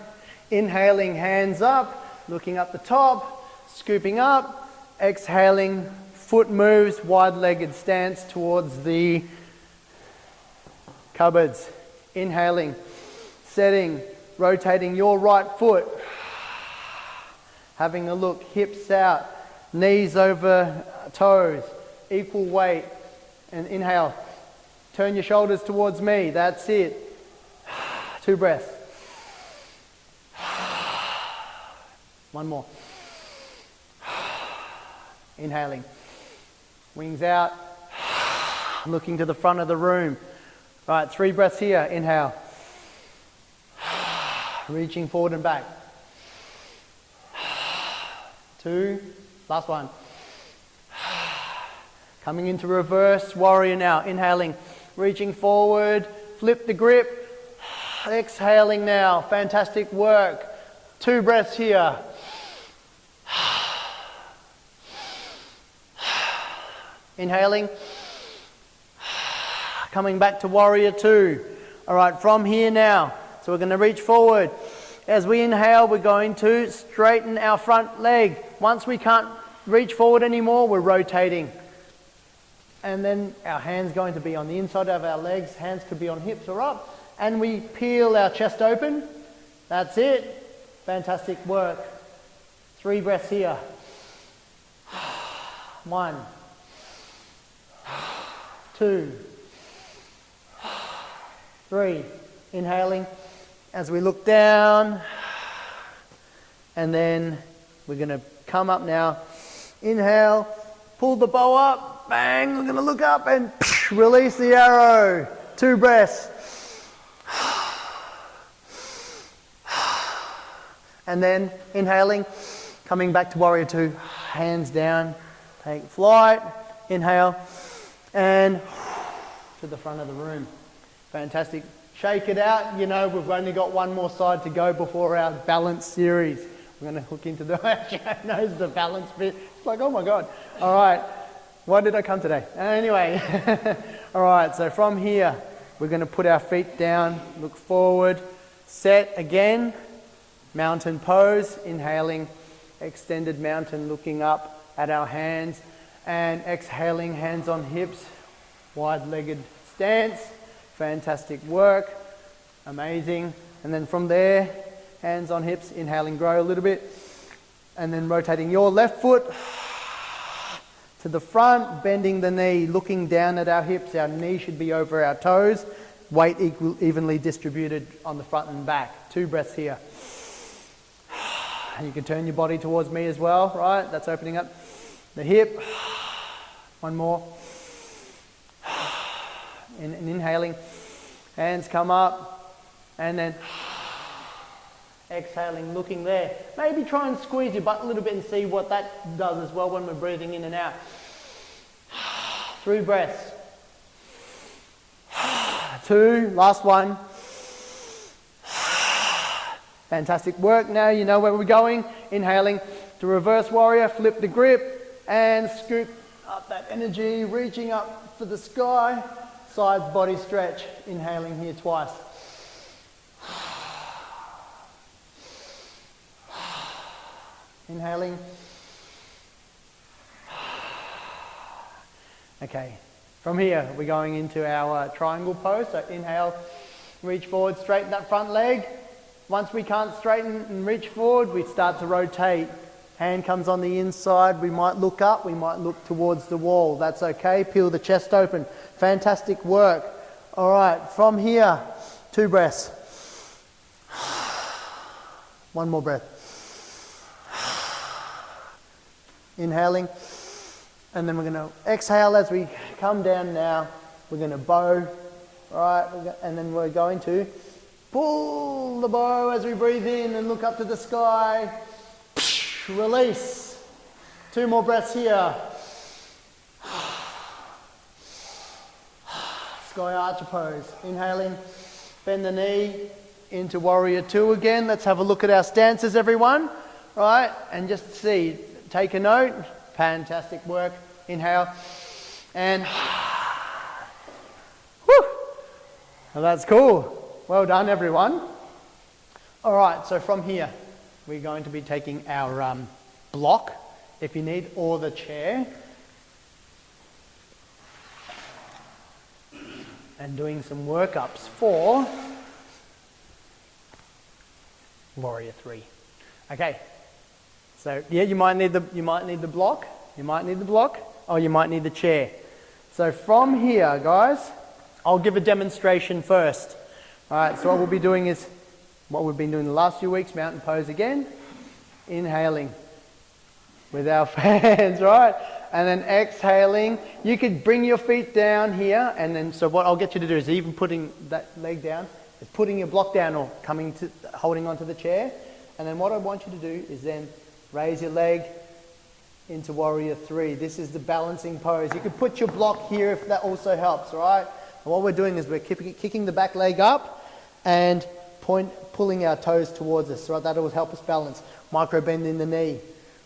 Inhaling, hands up, looking up the top, scooping up, exhaling, foot moves, wide-legged stance towards the cupboards. Inhaling, setting, rotating your right foot. Having a look, hips out, knees over toes, equal weight. And inhale, turn your shoulders towards me. That's it. 2 breaths. One more. Inhaling. Wings out. Looking to the front of the room. All right, 3 breaths here. Inhale. Reaching forward and back. 2. Last one. Coming into reverse warrior now. Inhaling. Reaching forward. Flip the grip. Exhaling now. Fantastic work. 2 breaths here. Inhaling. Coming back to warrior two. All right, from here now. So we're going to reach forward. As we inhale, we're going to straighten our front leg. Once we can't reach forward anymore, we're rotating. And then our hands going to be on the inside of our legs. Hands could be on hips or up. And we peel our chest open. That's it. Fantastic work. 3 breaths here. 1, 2, 3. Inhaling as we look down. And then we're going to come up now. Inhale. Pull the bow up. Bang. We're going to look up and release the arrow. 2 breaths. And then inhaling, coming back to warrior two, hands down, take flight, inhale, and to the front of the room. Fantastic. Shake it out. You know, we've only got one more side to go before our balance series. We're going to hook into the the balance bit. It's like, oh my God. All right. Why did I come today? Anyway. All right. So from here, we're going to put our feet down, look forward, set again. Mountain pose, inhaling, extended mountain, looking up at our hands, and exhaling, hands on hips, wide-legged stance. Fantastic work, amazing. And then from there, hands on hips, inhaling, grow a little bit, and then rotating your left foot to the front, bending the knee, looking down at our hips. Our knee should be over our toes, weight evenly distributed on the front and back. 2 breaths here. You can turn your body towards me as well, right? That's opening up the hip. 1 more. And inhaling, hands come up, and then exhaling, looking there. Maybe try and squeeze your butt a little bit and see what that does as well when we're breathing in and out. 3 breaths. 2, last one. Fantastic work. Now you know where we're going. Inhaling to reverse warrior, flip the grip and scoop up that energy, reaching up for the sky. Sides body stretch. Inhaling here twice. Inhaling. Okay, from here we're going into our triangle pose. So inhale, reach forward, straighten that front leg. Once we can't straighten and reach forward, we start to rotate. Hand comes on the inside. We might look up. We might look towards the wall. That's okay. Peel the chest open. Fantastic work. All right, from here, 2 breaths. 1 more breath. Inhaling. And then we're going to exhale as we come down now. We're going to bow. All right, and then we're going to pull the bow as we breathe in and look up to the sky. Release. 2 more breaths here. Sky archer pose. Inhaling, bend the knee into warrior two again. Let's have a look at our stances, everyone. Right, and just see, take a note. Fantastic work. Inhale, and whew. Well, that's cool. Well done, everyone. All right, so from here, we're going to be taking our block, if you need, or the chair, and doing some workups for warrior three. Okay, so yeah, you might need the block, or you might need the chair. So from here, guys, I'll give a demonstration first. All right, so what we'll be doing is what we've been doing the last few weeks, mountain pose again. Inhaling with our hands, right? And then exhaling. You could bring your feet down here, and then, so what I'll get you to do is even putting that leg down, is putting your block down or holding onto the chair. And then what I want you to do is then raise your leg into warrior three. This is the balancing pose. You could put your block here if that also helps, right? And what we're doing is we're kicking the back leg up and pulling our toes towards us, right? That will help us balance. Micro bend in the knee.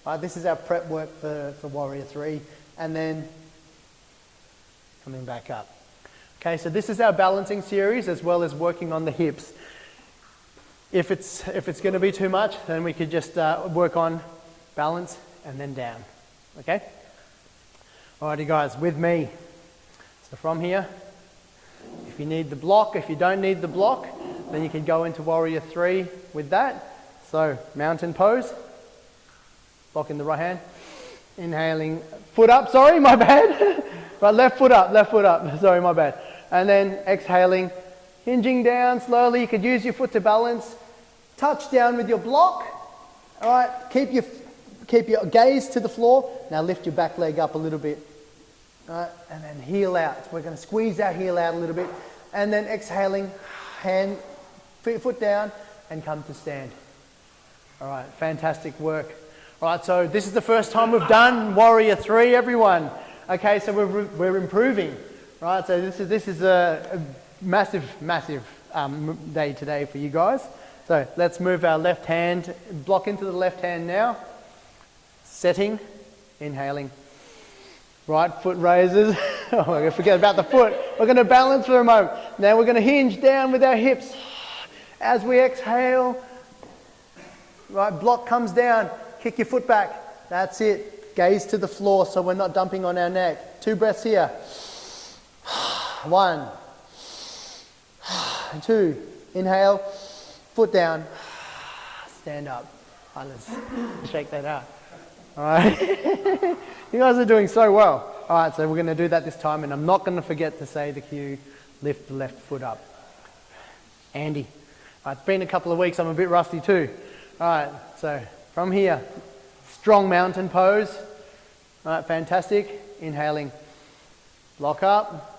Right, this is our prep work for warrior three. And then coming back up. Okay, so this is our balancing series as well as working on the hips. If it's going to be too much, then we could just work on balance and then down. Okay? Alrighty guys, with me. So from here, if you need the block, if you don't need the block, then you can go into Warrior 3 with that. So mountain pose, block in the right hand, inhaling, foot up, sorry, my bad. Right, left foot up, sorry, my bad. And then exhaling, hinging down slowly. You could use your foot to balance. Touch down with your block. All right, keep your gaze to the floor. Now lift your back leg up a little bit. All right, and then heel out. We're going to squeeze our heel out a little bit. And then exhaling, foot down, and come to stand. All right, fantastic work. All right, so this is the first time we've done Warrior 3, everyone. Okay, so we're improving. Right, so this is a massive day today for you guys. So let's move our left hand, block into the left hand now. Setting, inhaling. Right foot raises. Oh, I'm going to forget about the foot. We're going to balance for a moment. Now we're going to hinge down with our hips. As we exhale, right, block comes down. Kick your foot back. That's it. Gaze to the floor so we're not dumping on our neck. 2 breaths here. 1, 2, inhale, foot down, stand up. All right, let's shake that out. All right, you guys are doing so well. All right, so we're going to do that this time, and I'm not going to forget to say the cue, lift the left foot up. Andy. All right, it's been a couple of weeks, I'm a bit rusty too. All right, so from here, strong mountain pose. All right, fantastic. Inhaling, block up.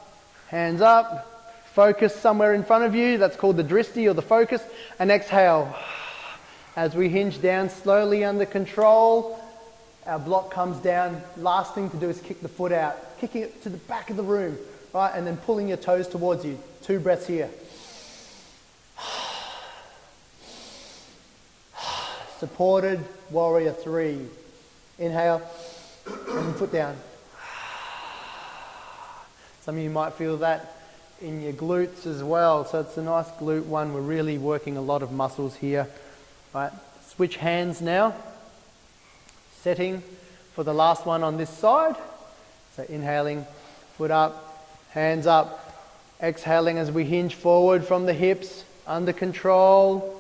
Hands up, focus somewhere in front of you, that's called the dristi or the focus, and exhale. As we hinge down slowly under control, our block comes down. Last thing to do is kick the foot out, kicking it to the back of the room, right, and then pulling your toes towards you. 2 breaths here. Supported Warrior 3. Inhale, and foot down. Some of you might feel that in your glutes as well. So it's a nice glute one. We're really working a lot of muscles here. Right, switch hands now. Setting for the last one on this side. So inhaling, foot up, hands up. Exhaling as we hinge forward from the hips, under control.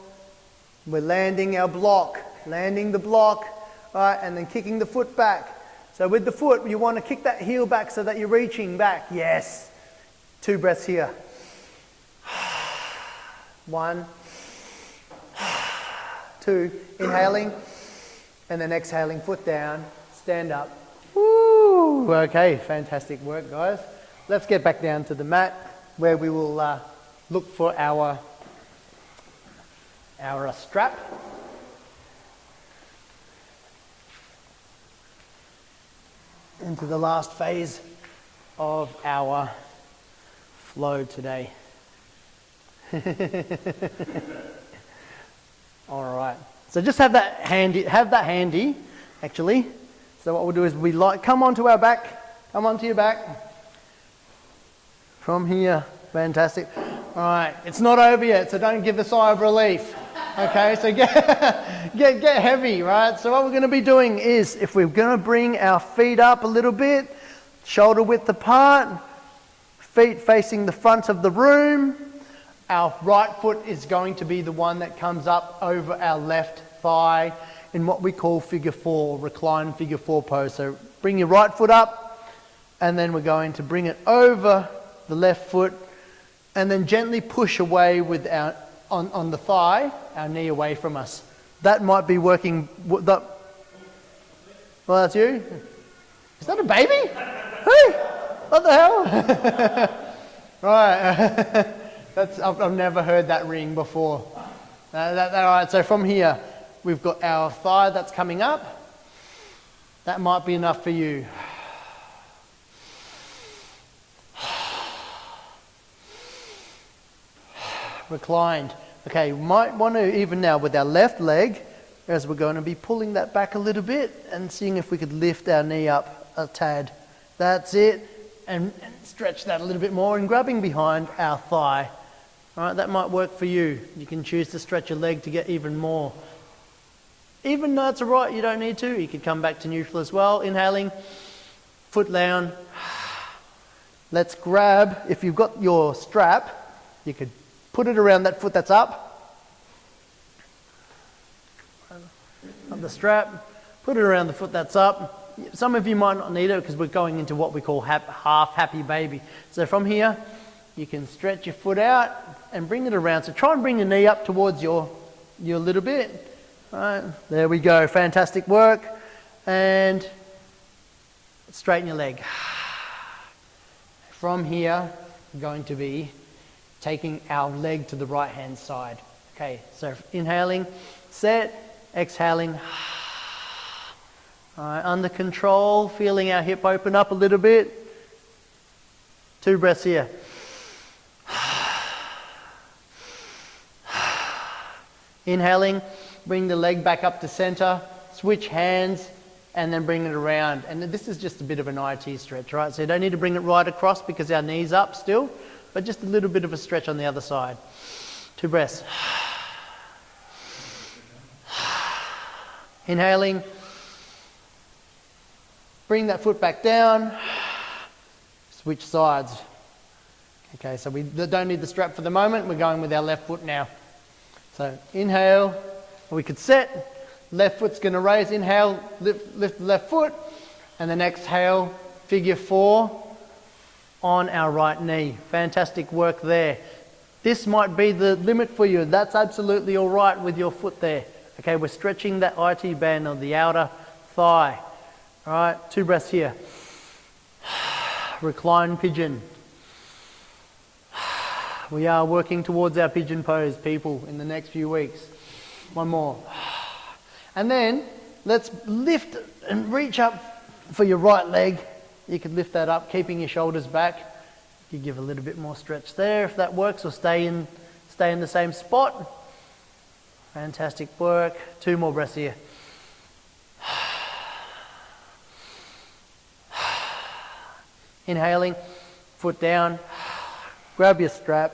We're landing our block, landing the block, right, and then kicking the foot back. So with the foot, you want to kick that heel back so that you're reaching back. Yes. 2 breaths here. 1, 2, inhaling, and then exhaling, foot down, stand up. Woo! Okay, fantastic work, guys. Let's get back down to the mat where we will look for our strap. Into the last phase of our flow today. All right. So just have that handy, actually. So what we'll do is come onto our back, come onto your back. From here, fantastic. All right, it's not over yet, so don't give a sigh of relief. Okay, so get heavy, right? So what we're going to be doing is, if we're going to bring our feet up a little bit, shoulder width apart, feet facing the front of the room, our right foot is going to be the one that comes up over our left thigh in what we call figure 4, recline figure 4 pose. So bring your right foot up, and then we're going to bring it over the left foot, and then gently push away with on the thigh, our knee away from us. That might be working. Well, that's you? Is that a baby? Hey, what the hell? Right. I've never heard that ring before. All right, so from here, we've got our thigh that's coming up. That might be enough for you. Reclined. Okay, we might want to even now with our left leg, as we're going to be pulling that back a little bit and seeing if we could lift our knee up a tad. That's it. and stretch that a little bit more, and grabbing behind our thigh. All right, that might work for you. You can choose to stretch your leg to get even more. Even though it's all right, you don't need to. You can come back to neutral as well. Inhaling, foot down. Let's grab, if you've got your strap, you could put it around that foot that's up. Up the strap, put it around the foot that's up. Some of you might not need it because we're going into what we call half happy baby. So from here, you can stretch your foot out and bring it around. So try and bring your knee up towards your little bit. All right, there we go, fantastic work. And straighten your leg. From here, we're going to be taking our leg to the right hand side. Okay, so inhaling, set, exhaling. All right, under control, feeling our hip open up a little bit. 2 breaths here. Inhaling, bring the leg back up to center, switch hands, and then bring it around. And this is just a bit of an IT stretch, right? So you don't need to bring it right across because our knee's up still, but just a little bit of a stretch on the other side. 2 breaths. Inhaling, bring that foot back down, switch sides. Okay, so we don't need the strap for the moment, we're going with our left foot now. So inhale, we could set, left foot's going to raise, inhale, lift the left foot, and then exhale, figure 4 on our right knee. Fantastic work there. This might be the limit for you. That's absolutely all right with your foot there. Okay, we're stretching that IT band on the outer thigh. All right, 2 breaths here. Recline pigeon. We are working towards our pigeon pose, people, in the next few weeks. 1 more. And then let's lift and reach up for your right leg. You can lift that up, keeping your shoulders back. You give a little bit more stretch there if that works, or stay in the same spot. Fantastic work. 2 more breaths here. Inhaling, foot down, grab your strap.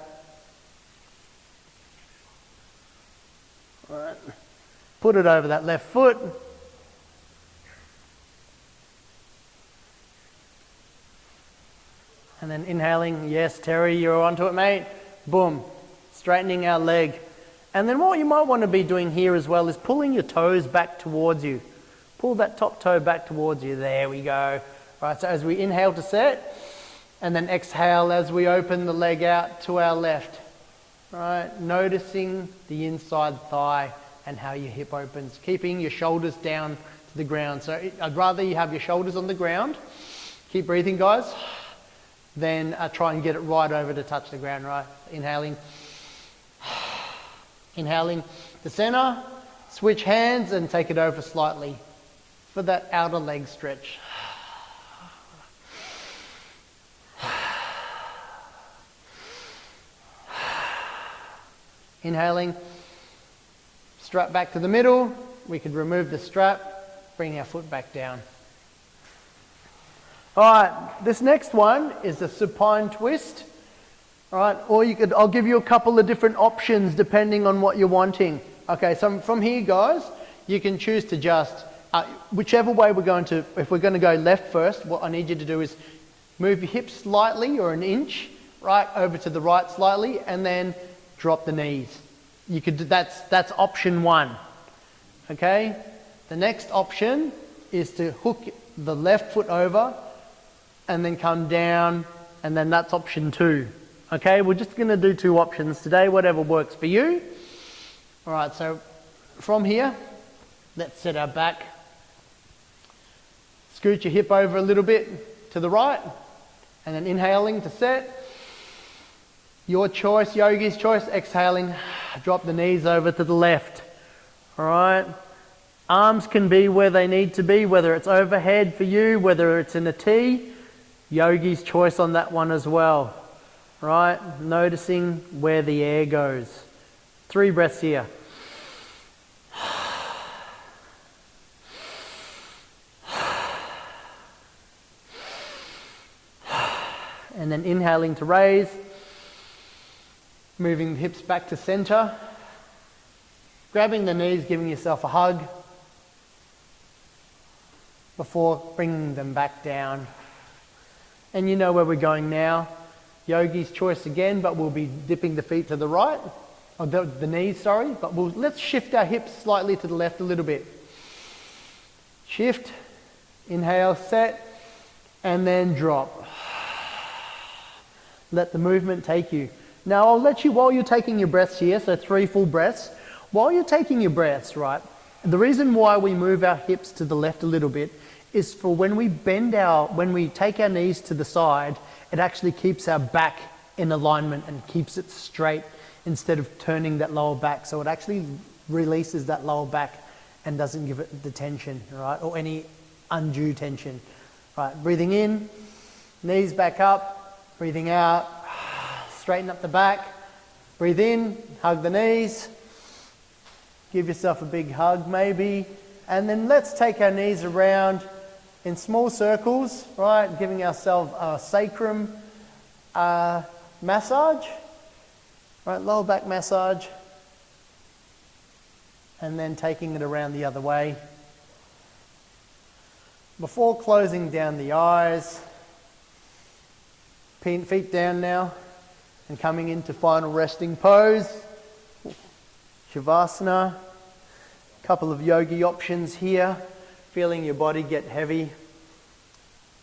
All right. Put it over that left foot. And then inhaling, yes, Terry, you're onto it, mate. Boom, straightening our leg. And then what you might want to be doing here as well is pulling your toes back towards you. Pull that top toe back towards you. There we go. Right, so as we inhale to set, and then exhale as we open the leg out to our left. Right, noticing the inside thigh and how your hip opens, keeping your shoulders down to the ground. So I'd rather you have your shoulders on the ground. Keep breathing, guys. Then try and get it right over to touch the ground, right? Inhaling. Inhaling to center. Switch hands and take it over slightly for that outer leg stretch. Inhaling. Strap back to the middle. We could remove the strap, bring our foot back down. All right, this next one is a supine twist. All right, or I'll give you a couple of different options depending on what you're wanting. Okay, so from here, guys, you can choose to just, whichever way we're going to, if we're going to go left first, what I need you to do is move your hips slightly or an inch, right, over to the right slightly, and then drop the knees. You could do, that's option 1. Okay, the next option is to hook the left foot over and then come down, and then that's option 2. Okay, we're just going to do 2 options today, whatever works for you. All right, so from here, let's set our back. Scoot your hip over a little bit to the right, and then inhaling to set. Your choice, yogi's choice, exhaling, drop the knees over to the left. All right, arms can be where they need to be, whether it's overhead for you, whether it's in a T. Yogi's choice on that one as well. Right, noticing where the air goes. 3 breaths here. And then inhaling to raise. Moving the hips back to center. Grabbing the knees, giving yourself a hug. Before bringing them back down. And you know where we're going now. Yogi's choice again, but we'll be dipping the feet to the right. Or the knees, sorry. But let's shift our hips slightly to the left a little bit. Shift. Inhale, set. And then drop. Let the movement take you. Now I'll let you, while you're taking your breaths here, so 3 full breaths. While you're taking your breaths, right, the reason why we move our hips to the left a little bit is for when we take our knees to the side, it actually keeps our back in alignment and keeps it straight instead of turning that lower back. So it actually releases that lower back and doesn't give it the tension, right, or any undue tension. Right, breathing in, knees back up, breathing out, straighten up the back, breathe in, hug the knees, give yourself a big hug maybe, and then let's take our knees around in small circles, right, giving ourselves a sacrum massage, right, lower back massage, and then taking it around the other way. Before closing down the eyes, feet down now, and coming into final resting pose, Shavasana. Couple of yogi options here, feeling your body get heavy.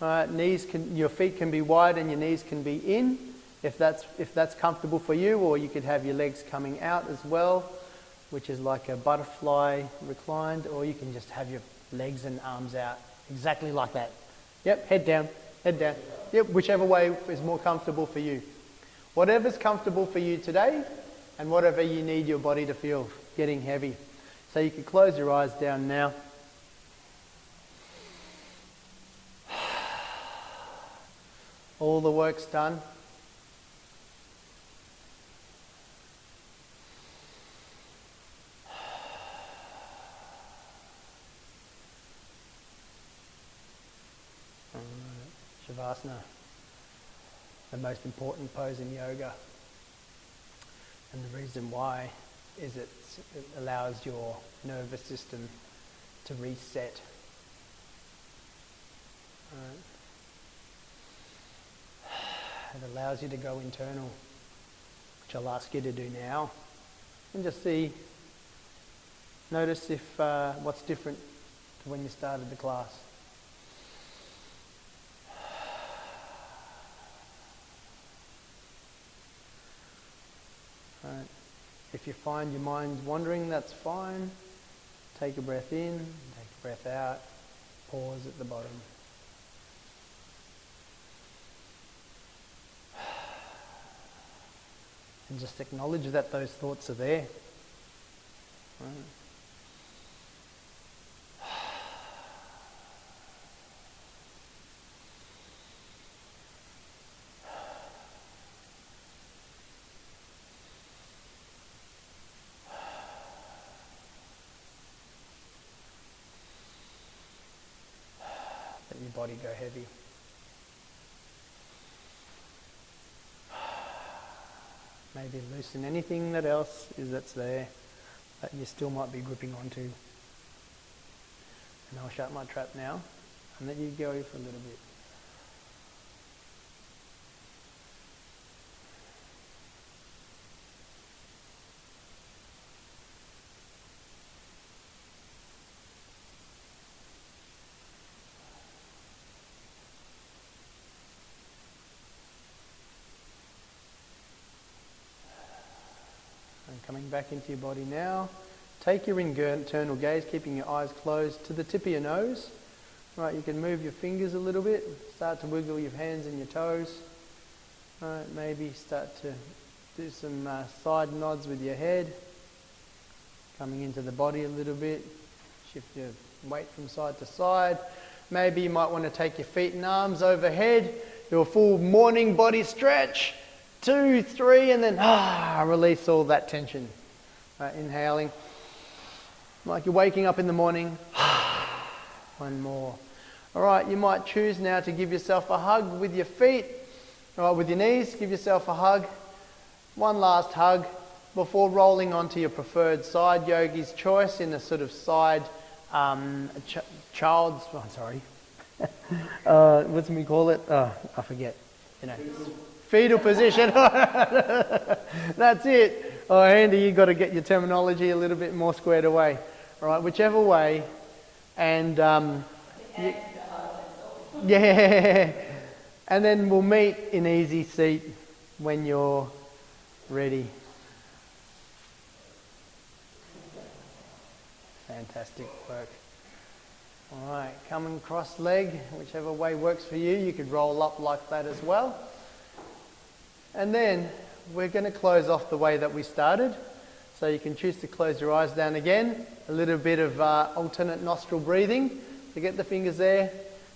Your feet can be wide and your knees can be in, if that's comfortable for you, or you could have your legs coming out as well, which is like a butterfly reclined, or you can just have your legs and arms out, exactly like that. Yep, head down, head down. Yep, whichever way is more comfortable for you. Whatever's comfortable for you today, and whatever you need your body to feel getting heavy. So you can close your eyes down now. All the work's done. Shavasana, the most important pose in yoga. And the reason why is it allows your nervous system to reset. It allows you to go internal, which I'll ask you to do now. And just notice if what's different to when you started the class. Right. If you find your mind's wandering, that's fine. Take a breath in, take a breath out, pause at the bottom. And just acknowledge that those thoughts are there. Right. Let your body go heavy. Maybe loosen anything that's there that you still might be gripping onto. And I'll shut my trap now and let you go for a little bit. Coming back into your body now. Take your internal gaze, keeping your eyes closed, to the tip of your nose. Right, you can move your fingers a little bit. Start to wiggle your hands and your toes. Right, maybe start to do some side nods with your head. Coming into the body a little bit. Shift your weight from side to side. Maybe you might want to take your feet and arms overhead. Do a full morning body stretch. 2, 3, and then release all that tension. Right, inhaling. Like you're waking up in the morning. One more. All right, you might choose now to give yourself a hug with your feet. All right, with your knees, give yourself a hug. One last hug before rolling onto your preferred side, yogi's choice, in a sort of side child's, oh, sorry, what do we call it? Oh, I forget. You know, fetal position. That's it. Oh, Andy, you've got to get your terminology a little bit more squared away. All right, whichever way. And yeah. And then we'll meet in easy seat when you're ready. Fantastic work. All right, coming cross leg, whichever way works for you. You could roll up like that as well. And then we're going to close off the way that we started. So you can choose to close your eyes down again. A little bit of alternate nostril breathing. So get the fingers there.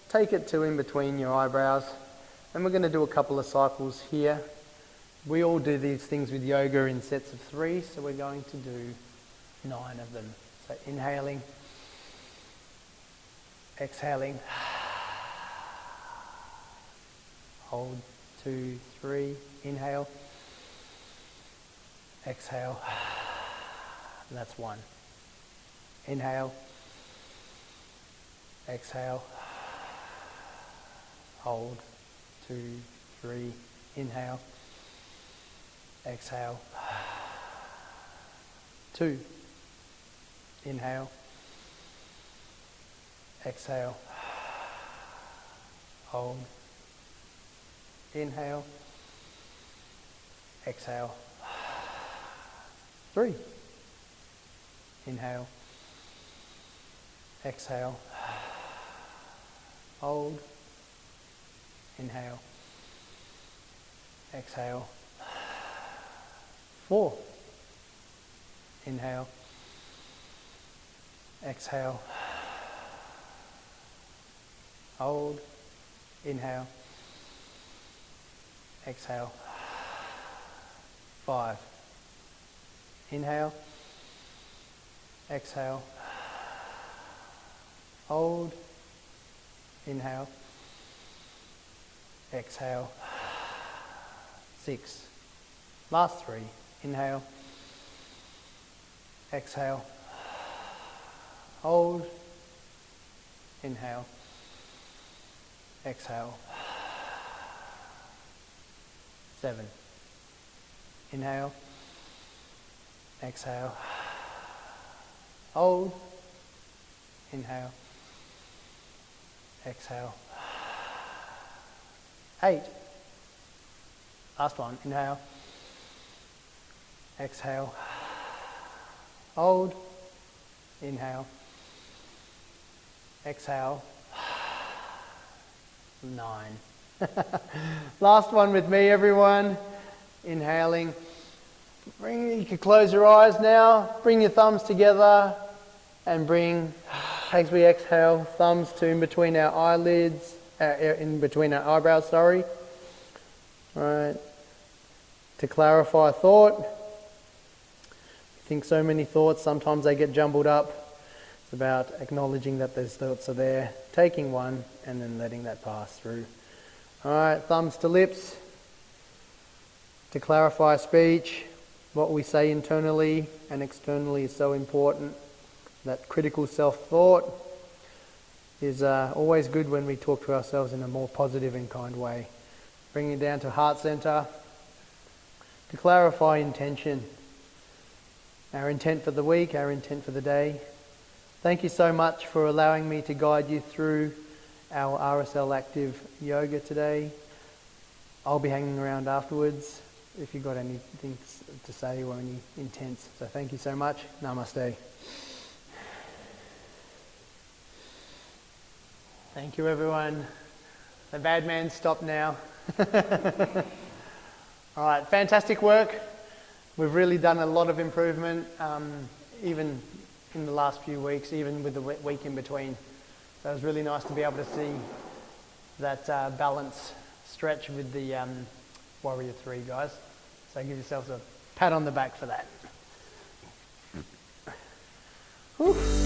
Take it to in between your eyebrows. And we're going to do a couple of cycles here. We all do these things with yoga in sets of 3. So we're going to do 9 of them. So inhaling. Exhaling. Hold. 2, 3. Inhale. Exhale. And that's 1. Inhale. Exhale. Hold. 2, 3. Inhale. Exhale. 2. Inhale. Exhale. Hold. Inhale. Exhale. 3. Inhale. Exhale. Hold. Inhale. Exhale. 4. Inhale. Exhale. Hold. Inhale. Exhale. 5. Inhale. Exhale. Hold. Inhale. Exhale. 6. Last 3. Inhale. Exhale. Hold. Inhale. Exhale. 7. Inhale. Exhale. Hold. Inhale. Exhale. 8. Last one. Inhale. Exhale. Hold. Inhale. Exhale. 9. Last one with me, everyone. Inhaling. You can close your eyes now. Bring your thumbs together and bring, as we exhale, thumbs to in between our eyelids, in between our eyebrows, sorry. All right. To clarify thought. Think so many thoughts, sometimes they get jumbled up. It's about acknowledging that those thoughts are there, taking one and then letting that pass through. All right, thumbs to lips. To clarify speech, what we say internally and externally is so important. That critical self-thought is always good when we talk to ourselves in a more positive and kind way. Bring it down to heart center. To clarify intention. Our intent for the week, our intent for the day. Thank you so much for allowing me to guide you through our RSL Active yoga today. I'll be hanging around afterwards if you've got anything to say or any intents. So thank you so much. Namaste. Thank you, everyone. The bad man stopped now. All right, fantastic work. We've really done a lot of improvement, even in the last few weeks, even with the week in between. So it was really nice to be able to see that balance stretch with the Warrior 3, guys. So give yourselves a pat on the back for that. Whew.